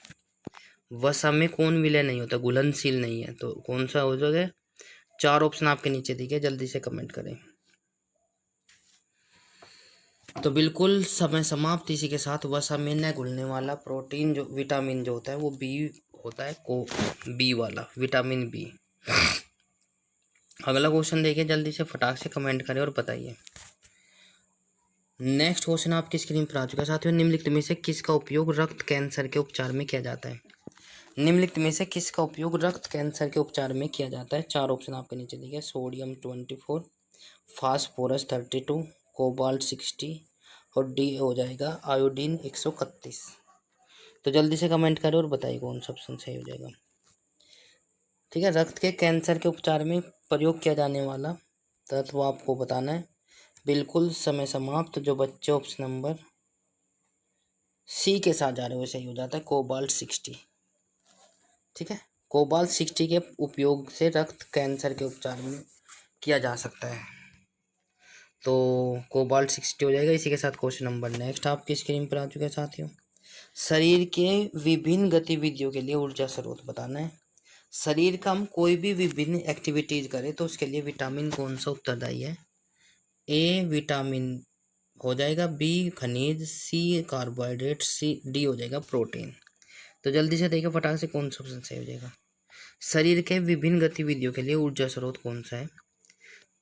वसा में कौन विलय नहीं होता, घुलनशील नहीं है, तो कौन सा हो जाएगा? 4 ऑप्शन आपके नीचे दिखे, जल्दी से कमेंट करें। तो बिल्कुल समय समाप्त। इसी के साथ वसा में न घुलने वाला प्रोटीन जो विटामिन जो होता है वो बी होता है, बी वाला विटामिन बी। अगला क्वेश्चन देखिए, जल्दी से फटाक से कमेंट करें और बताइए। नेक्स्ट क्वेश्चन आपकी स्क्रीन पर आ चुका है साथियों। निम्नलिखित में से किसका उपयोग रक्त कैंसर के उपचार में किया जाता है? निम्नलिखित में से किसका उपयोग रक्त कैंसर के उपचार में किया जाता है? 4 ऑप्शन आपके नीचे दिए। सोडियम 24, फास्फोरस 32, कोबाल्ट 60, और डी हो जाएगा आयोडीन 131। तो जल्दी से कमेंट करें और बताइए कौन सा ऑप्शन सही हो जाएगा। ठीक है, रक्त के कैंसर के उपचार में प्रयोग किया जाने वाला तत्व आपको बताना है। बिल्कुल, समय समाप्त। जो बच्चे ऑप्शन नंबर सी के साथ जा रहे हो सही हो जाता है, कोबाल्ट 60। ठीक है, कोबाल्ट 60 के उपयोग से रक्त कैंसर के उपचार में किया जा सकता है, तो कोबाल्ट 60 हो जाएगा। इसी के साथ क्वेश्चन नंबर नेक्स्ट आपकी स्क्रीन पर आ चुका है साथियों। शरीर के विभिन्न गतिविधियों के लिए ऊर्जा स्रोत बताना है। शरीर का हम कोई भी विभिन्न एक्टिविटीज करें तो उसके लिए विटामिन कौन सा उत्तरदायी है? ए विटामिन हो जाएगा, बी खनिज, सी कार्बोहाइड्रेट, सी डी हो जाएगा प्रोटीन। तो जल्दी से देखिए फटाक से कौन सा ऑप्शन सही हो जाएगा। शरीर के विभिन्न गतिविधियों के लिए ऊर्जा स्रोत कौन सा है?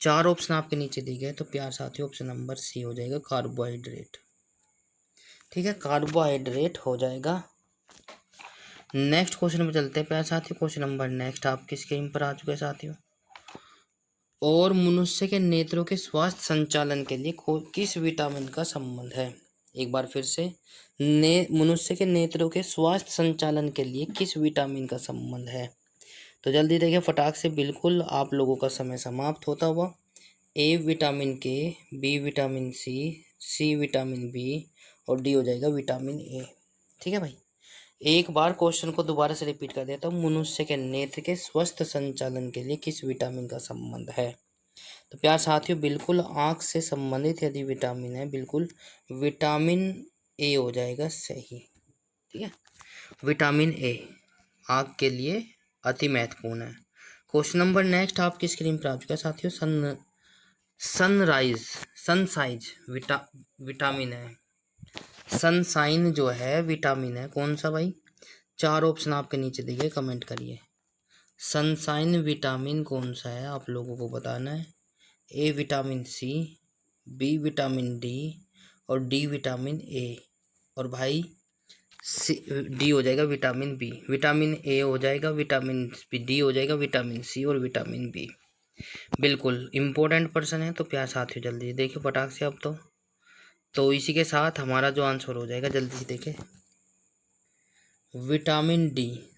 4 ऑप्शन आपके नीचे दिए गए, तो प्यार साथियों ऑप्शन नंबर सी हो जाएगा, कार्बोहाइड्रेट। ठीक है, कार्बोहाइड्रेट हो जाएगा। नेक्स्ट क्वेश्चन पर चलते हैं प्यार साथियों। क्वेश्चन नंबर नेक्स्ट आपकी स्क्रीन पर आ चुका है साथियों। और मनुष्य के नेत्रों के स्वास्थ्य संचालन के लिए किस विटामिन का संबंध है? एक बार फिर से, मनुष्य के नेत्रों के स्वास्थ्य संचालन के लिए किस विटामिन का संबंध है? तो जल्दी देखिए फटाक से, बिल्कुल आप लोगों का समय समाप्त होता हुआ। A vitamin K, B vitamin C, C vitamin B और डी हो जाएगा विटामिन ए। ठीक है भाई, एक बार क्वेश्चन को दोबारा से रिपीट कर देता हूँ। मनुष्य के नेत्र के स्वस्थ संचालन के लिए किस विटामिन का संबंध है? तो प्यार साथियों, बिल्कुल आँख से संबंधित यदि विटामिन है, बिल्कुल विटामिन ए हो जाएगा सही। ठीक है, विटामिन ए आँख के लिए अति महत्वपूर्ण है। क्वेश्चन नंबर नेक्स्ट आपकी स्क्रीन पर आ चुका है साथियों। सनसाइज विटामिन है। सनसाइन जो है विटामिन है, कौन सा भाई? 4 ऑप्शन आपके नीचे दिए, कमेंट करिए। सनसाइन विटामिन कौन सा है आप लोगों को बताना है। A vitamin C, B vitamin D और डी विटामिन ए। और भाई डी हो जाएगा विटामिन बी। विटामिन ए हो जाएगा, विटामिन डी हो जाएगा, विटामिन सी और विटामिन बी। बिल्कुल इम्पोर्टेंट पर्सन है। तो प्यार साथियों जल्दी देखिए फटाक से अब तो इसी के साथ हमारा जो आंसर हो जाएगा, जल्दी से देखें, विटामिन डी।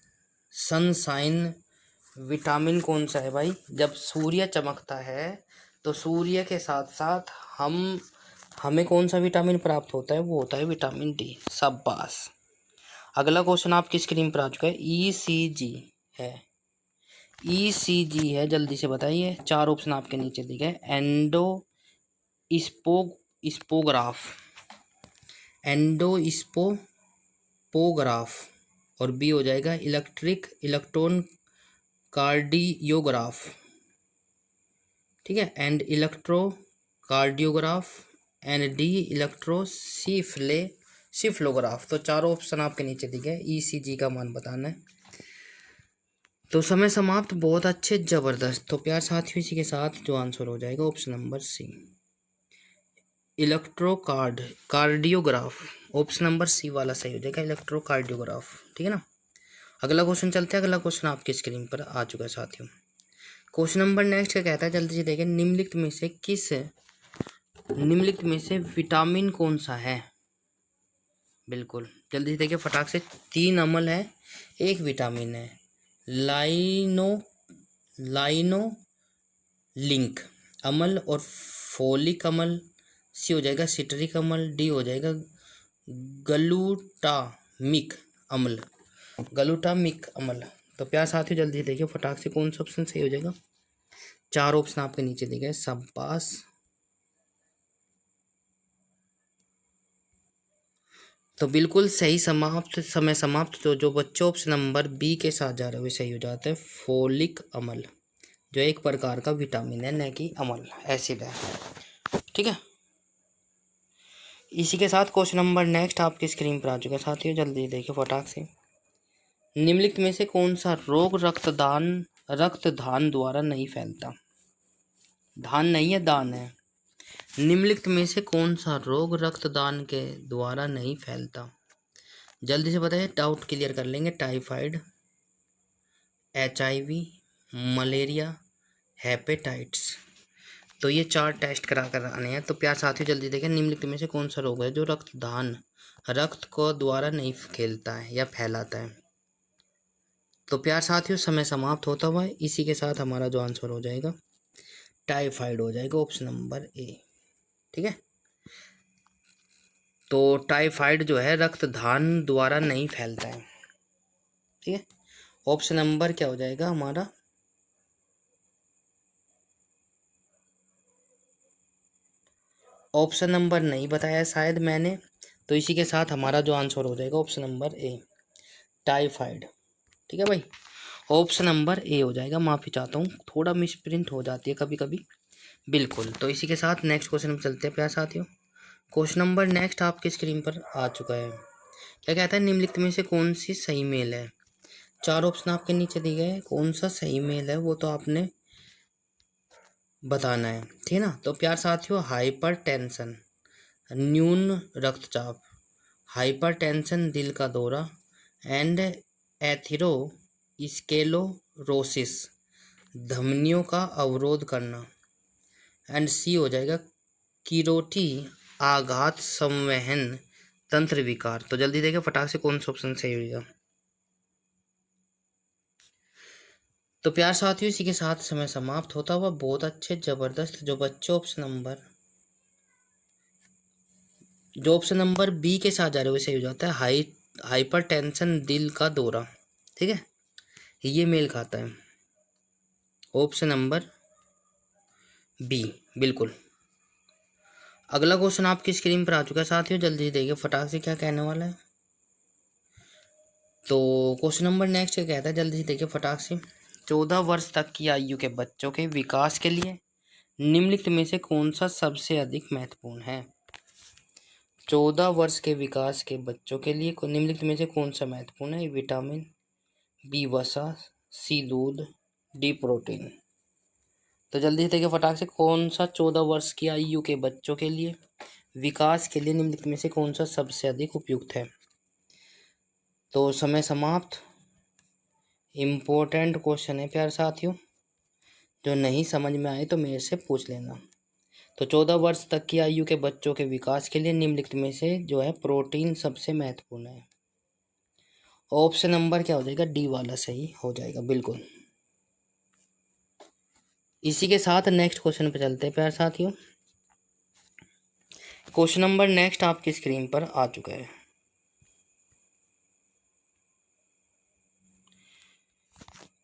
सनसाइन विटामिन कौन सा है भाई? जब सूर्य चमकता है तो सूर्य के साथ साथ हमें कौन सा विटामिन प्राप्त होता है? वो होता है विटामिन डी। शाबाश। अगला क्वेश्चन आपकी स्क्रीन पर आ चुका है। ईसीजी है, ईसीजी है, जल्दी से बताइए। 4 ऑप्शन आपके नीचे दिए गए। एंडो स्पोग्राफ, एंडो स्पोग्राफ और बी हो जाएगा इलेक्ट्रॉन कार्डियोग्राफ। ठीक है, एंड इलेक्ट्रोकार्डियोग्राफ एंड डी इलेक्ट्रोसिफ्लोग्राफ। तो 4 ऑप्शन आपके नीचे दिए गए, ईसीजी का मान बताना है। तो समय समाप्त, बहुत अच्छे, जबरदस्त। तो प्यार साथियों इसी के साथ जो आंसर हो जाएगा option number C, cardiograph. Option number C वाला सही हो जाएगा, इलेक्ट्रोकार्डियोग्राफ। ठीक है ना। अगला क्वेश्चन चलते हैं। अगला क्वेश्चन आपकी स्क्रीन पर आ चुका है साथियों। क्वेश्चन नंबर नेक्स्ट क्या कहता है, जल्दी से देखें। निम्नलिखित में से विटामिन कौन सा है? बिल्कुल जल्दी से देखिए फटाक से। 3 अम्ल है, 1 विटामिन है। लाइनो लिंक अम्ल और फोलिक अम्ल। सी हो जाएगा सिट्रिक अम्ल, डी हो जाएगा ग्लूटामिक अम्ल, तो प्यार साथियों जल्दी देखिए फटाक से, कौन सा ऑप्शन सही हो जाएगा। 4 ऑप्शन आपके नीचे दिए गए। शाबाश। तो बिल्कुल सही, समय समाप्त। तो जो बच्चे ऑप्शन नंबर बी के साथ जा रहे हुए सही हो जाता है, फोलिक अम्ल, जो एक प्रकार का विटामिन है, न कि अम्ल, एसिड है। ठीक है, इसी के साथ क्वेश्चन नंबर नेक्स्ट आपकी स्क्रीन पर आ चुका है साथियों, जल्दी देखिए फटाक से। निम्नलिखित में से कौन सा रोग रक्तदान द्वारा नहीं फैलता? धान नहीं है, दान है। निम्नलिखित में से कौन सा रोग रक्तदान के द्वारा नहीं फैलता? जल्दी से बताइए, डाउट क्लियर कर लेंगे। Typhoid, HIV, malaria, hepatitis. तो ये 4 टेस्ट करा कर आने हैं। तो प्यार साथियों जल्दी देखें, निम्नलिखित में से कौन सा रोग है जो रक्त को द्वारा नहीं खेलता है या फैलाता है? तो प्यार साथियों समय समाप्त होता हुआ है। इसी के साथ हमारा जो आंसर हो जाएगा, टाइफाइड हो जाएगा, ऑप्शन नंबर ए। ठीक है, तो टाइफाइड जो है रक्तदान द्वारा नहीं फैलता है। ठीक है, ऑप्शन नंबर क्या हो जाएगा हमारा, ऑप्शन नंबर नहीं बताया शायद मैंने। तो इसी के साथ हमारा जो आंसर हो जाएगा ऑप्शन नंबर ए, टाइफाइड। ठीक है भाई, ऑप्शन नंबर ए हो जाएगा। माफ़ी चाहता हूँ, थोड़ा मिसप्रिंट हो जाती है कभी कभी। बिल्कुल, तो इसी के साथ नेक्स्ट क्वेश्चन में चलते हैं प्यार साथियों। क्वेश्चन नंबर नेक्स्ट आपकी स्क्रीन पर आ चुका है। क्या कहता है, निम्नलिखित में से कौन सी सही मेल है? 4 ऑप्शन आपके नीचे दिए गए हैं, कौन सा सही मेल है वो तो आपने बताना है। ठीक है ना। तो प्यार साथियों, हाइपर टेंशन, न्यून रक्तचाप, हाइपर टेंशन दिल का दौरा एंड एथेरोस्क्लेरोसिस, धमनियों का अवरोध करना, एंड सी हो जाएगा किरोटी आघात संवहन तंत्र विकार। तो जल्दी देखिए फटाक से, कौन सा ऑप्शन सही होगा। तो प्यार साथियों, इसी के साथ समय समाप्त होता हुआ। बहुत अच्छे जबरदस्त जो बच्चे ऑप्शन नंबर बी के साथ जा रहे हो, वैसे हो जाता है हाइपर टेंशन, दिल का दौरा। ठीक है, ये मेल खाता है ऑप्शन नंबर बी, बिल्कुल। अगला क्वेश्चन आपकी स्क्रीन पर आ चुका है साथियों, जल्दी देखिए फटाक से क्या कहने वाला है। तो क्वेश्चन नंबर नेक्स्ट क्या कहता है, जल्दी से देखिए फटाक से। 14 वर्ष तक की आयु के बच्चों के विकास के लिए निम्नलिखित में से कौन सा सबसे अधिक महत्वपूर्ण है। 14 वर्ष के विकास के बच्चों के लिए निम्नलिखित में से कौन सा महत्वपूर्ण है। विटामिन, बी वसा, सी दूध, डी प्रोटीन। तो जल्दी से देखिए फटाक से, कौन सा 14 वर्ष की आयु के बच्चों के लिए विकास के लिए निम्नलिखित में से कौन सा सबसे अधिक उपयुक्त है। तो समय समाप्त। इम्पोर्टेंट क्वेश्चन है प्यारे साथियों, जो नहीं समझ में आए तो मेरे से पूछ लेना। तो 14 वर्ष तक की आयु के बच्चों के विकास के लिए निम्नलिखित में से जो है प्रोटीन सबसे महत्वपूर्ण है। ऑप्शन नंबर क्या हो जाएगा, डी वाला सही हो जाएगा, बिल्कुल। इसी के साथ नेक्स्ट क्वेश्चन पे चलते हैं प्यारे साथियों। क्वेश्चन नंबर नेक्स्ट आपकी स्क्रीन पर आ चुका है।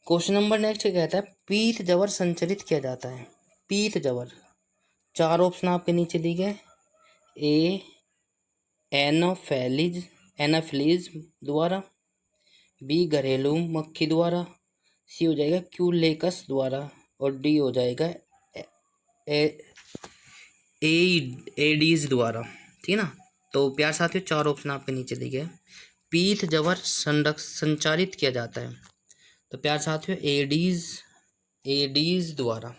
क्वेश्चन नंबर नेक्स्ट कहता है, पीत जवर संचरित किया जाता है। पीत जवर, 4 ऑप्शन आपके नीचे दिए गए। ए एनाफिलीज द्वारा, बी घरेलू मक्खी द्वारा, सी हो जाएगा क्यूलेकस द्वारा, और डी हो जाएगा एडीज द्वारा। ठीक है ना। तो प्यार साथियों, 4 ऑप्शन आपके नीचे दिए गए। पीत जवर संचारित किया जाता है, तो प्यार साथियों एडीज द्वारा।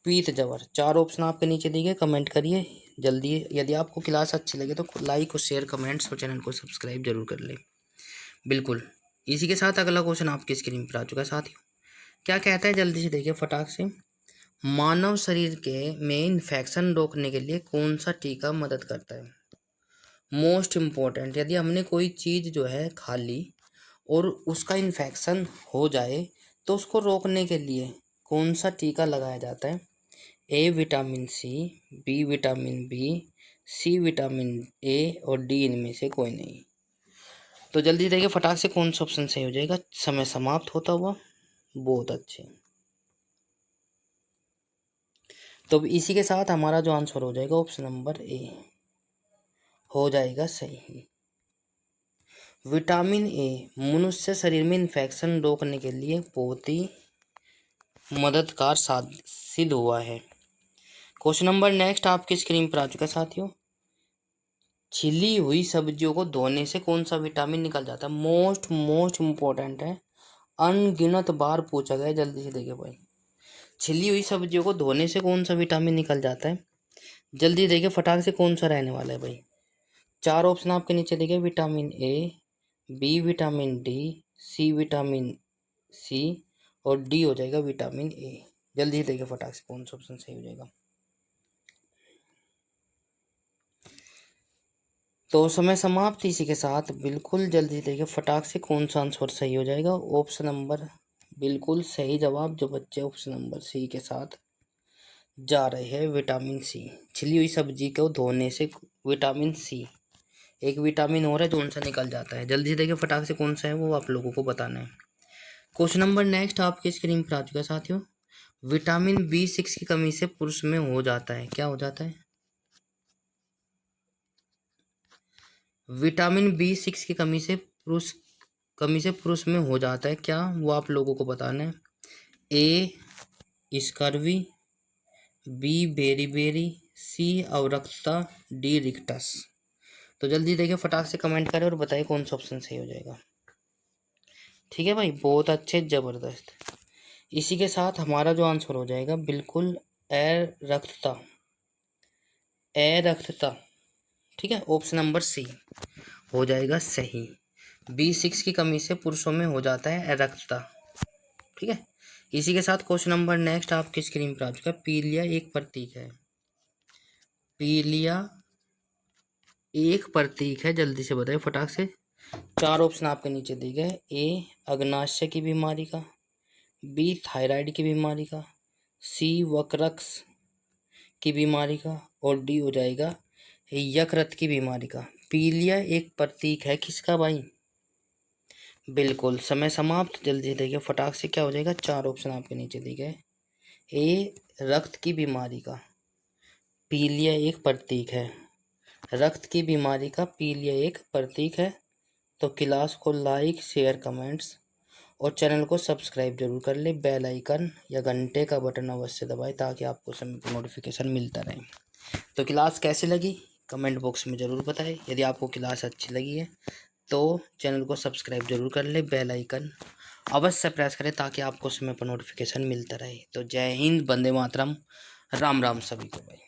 पीत जवर, 4 ऑप्शन आपके नीचे दिए गए, कमेंट करिए जल्दी। यदि आपको क्लास अच्छी लगे तो लाइक और शेयर, कमेंट्स और चैनल को सब्सक्राइब जरूर कर ले, बिल्कुल। इसी के साथ अगला क्वेश्चन आपकी स्क्रीन पर आ चुका है साथियों। क्या कहता है, जल्दी से देखिए फटाक से। मानव शरीर के में इन्फेक्शन रोकने के लिए कौन सा टीका मदद करता है। मोस्ट इम्पोर्टेंट, यदि हमने कोई चीज़ जो है खा ली और उसका इन्फेक्शन हो जाए तो उसको रोकने के लिए कौन सा टीका लगाया जाता है। A vitamin C, B vitamin B, C vitamin A, और डी इनमें से कोई नहीं। तो जल्दी देखिए फटाक से, कौन सा ऑप्शन सही हो जाएगा। समय समाप्त होता हुआ। बहुत अच्छे। तो इसी के साथ हमारा जो आंसर हो जाएगा ऑप्शन नंबर ए हो जाएगा सही। विटामिन ए मनुष्य शरीर में इन्फेक्शन रोकने के लिए बहुत ही मददगार सिद्ध हुआ है। क्वेश्चन नंबर नेक्स्ट आपकी स्क्रीन पर आ चुका है साथियों। छिली हुई सब्जियों को धोने से कौन सा विटामिन निकल जाता है। मोस्ट इम्पोर्टेंट है, अनगिनत बार पूछा गया है। जल्दी से देखिए भाई, छिली हुई सब्जियों को धोने से कौन सा विटामिन निकल जाता है। जल्दी देखिए फटाक से, कौन सा रहने वाला है भाई। 4 ऑप्शन आपके नीचे देखिए। Vitamin A, B vitamin D, C vitamin C, और डी हो जाएगा विटामिन ए। जल्दी से देखिए फटाक से, कौन सा ऑप्शन सही हो जाएगा। तो समय समाप्त। इसी के साथ बिल्कुल जल्दी देखिए फटाक से, कौन सा आंसर सही हो जाएगा। ऑप्शन नंबर बिल्कुल सही जवाब, जो बच्चे ऑप्शन नंबर सी के साथ जा रहे हैं, विटामिन सी। छिली हुई सब्जी को धोने से विटामिन सी, एक विटामिन और है जो उनसे निकल जाता है। जल्दी से देखिए फटाक से, कौन सा है वो आप लोगों को बताना है। क्वेश्चन नंबर नेक्स्ट आपकी स्क्रीन पर आ चुका है साथियों। विटामिन B6 की कमी से पुरुष में हो जाता है, क्या हो जाता है। विटामिन B6 की कमी से पुरुष में हो जाता है क्या, वो आप लोगों को बताना है। ए स्कर्वी, बी बेरी, सी अवरक्तता, डी रिक्टस। तो जल्दी देखिए फटाक से, कमेंट करें और बताइए कौन सा ऑप्शन सही हो जाएगा। ठीक है भाई, बहुत अच्छे, ज़बरदस्त। इसी के साथ हमारा जो आंसर हो जाएगा बिल्कुल रक्तता, रक्तता। ठीक है, ऑप्शन नंबर सी हो जाएगा सही। B6 की कमी से पुरुषों में हो जाता है रक्तता। ठीक है। इसी के साथ क्वेश्चन नंबर नेक्स्ट आपकी स्क्रीन पर आ चुका है। पीलिया एक प्रतीक है। पीलिया एक प्रतीक है, जल्दी से बताइए फटाक से। 4 ऑप्शन आपके नीचे दिए गए। ए अग्नाशय की बीमारी का, बी थायराइड की बीमारी का, सी वक्रक्स की बीमारी का, और डी हो जाएगा यकृत की बीमारी का। पीलिया एक प्रतीक है किसका भाई? बिल्कुल। समय समाप्त। जल्दी देखिए फटाक से क्या हो जाएगा। 4 ऑप्शन आपके नीचे दिए गए। ए रक्त की बीमारी का, पीलिया एक प्रतीक है। रक्त की बीमारी का पीलिया एक प्रतीक है। तो क्लास को लाइक शेयर कमेंट्स और चैनल को सब्सक्राइब जरूर कर ले। बेल आइकन या घंटे का बटन अवश्य दबाएं ताकि आपको समय पर नोटिफिकेशन मिलता रहे। तो क्लास कैसी लगी कमेंट बॉक्स में ज़रूर बताएं। यदि आपको क्लास अच्छी लगी है तो चैनल को सब्सक्राइब जरूर कर ले। बेल आइकन अवश्य प्रेस करें ताकि आपको समय पर नोटिफिकेशन मिलता रहे। तो जय हिंद, वंदे मातरम, राम राम सभी को भाई।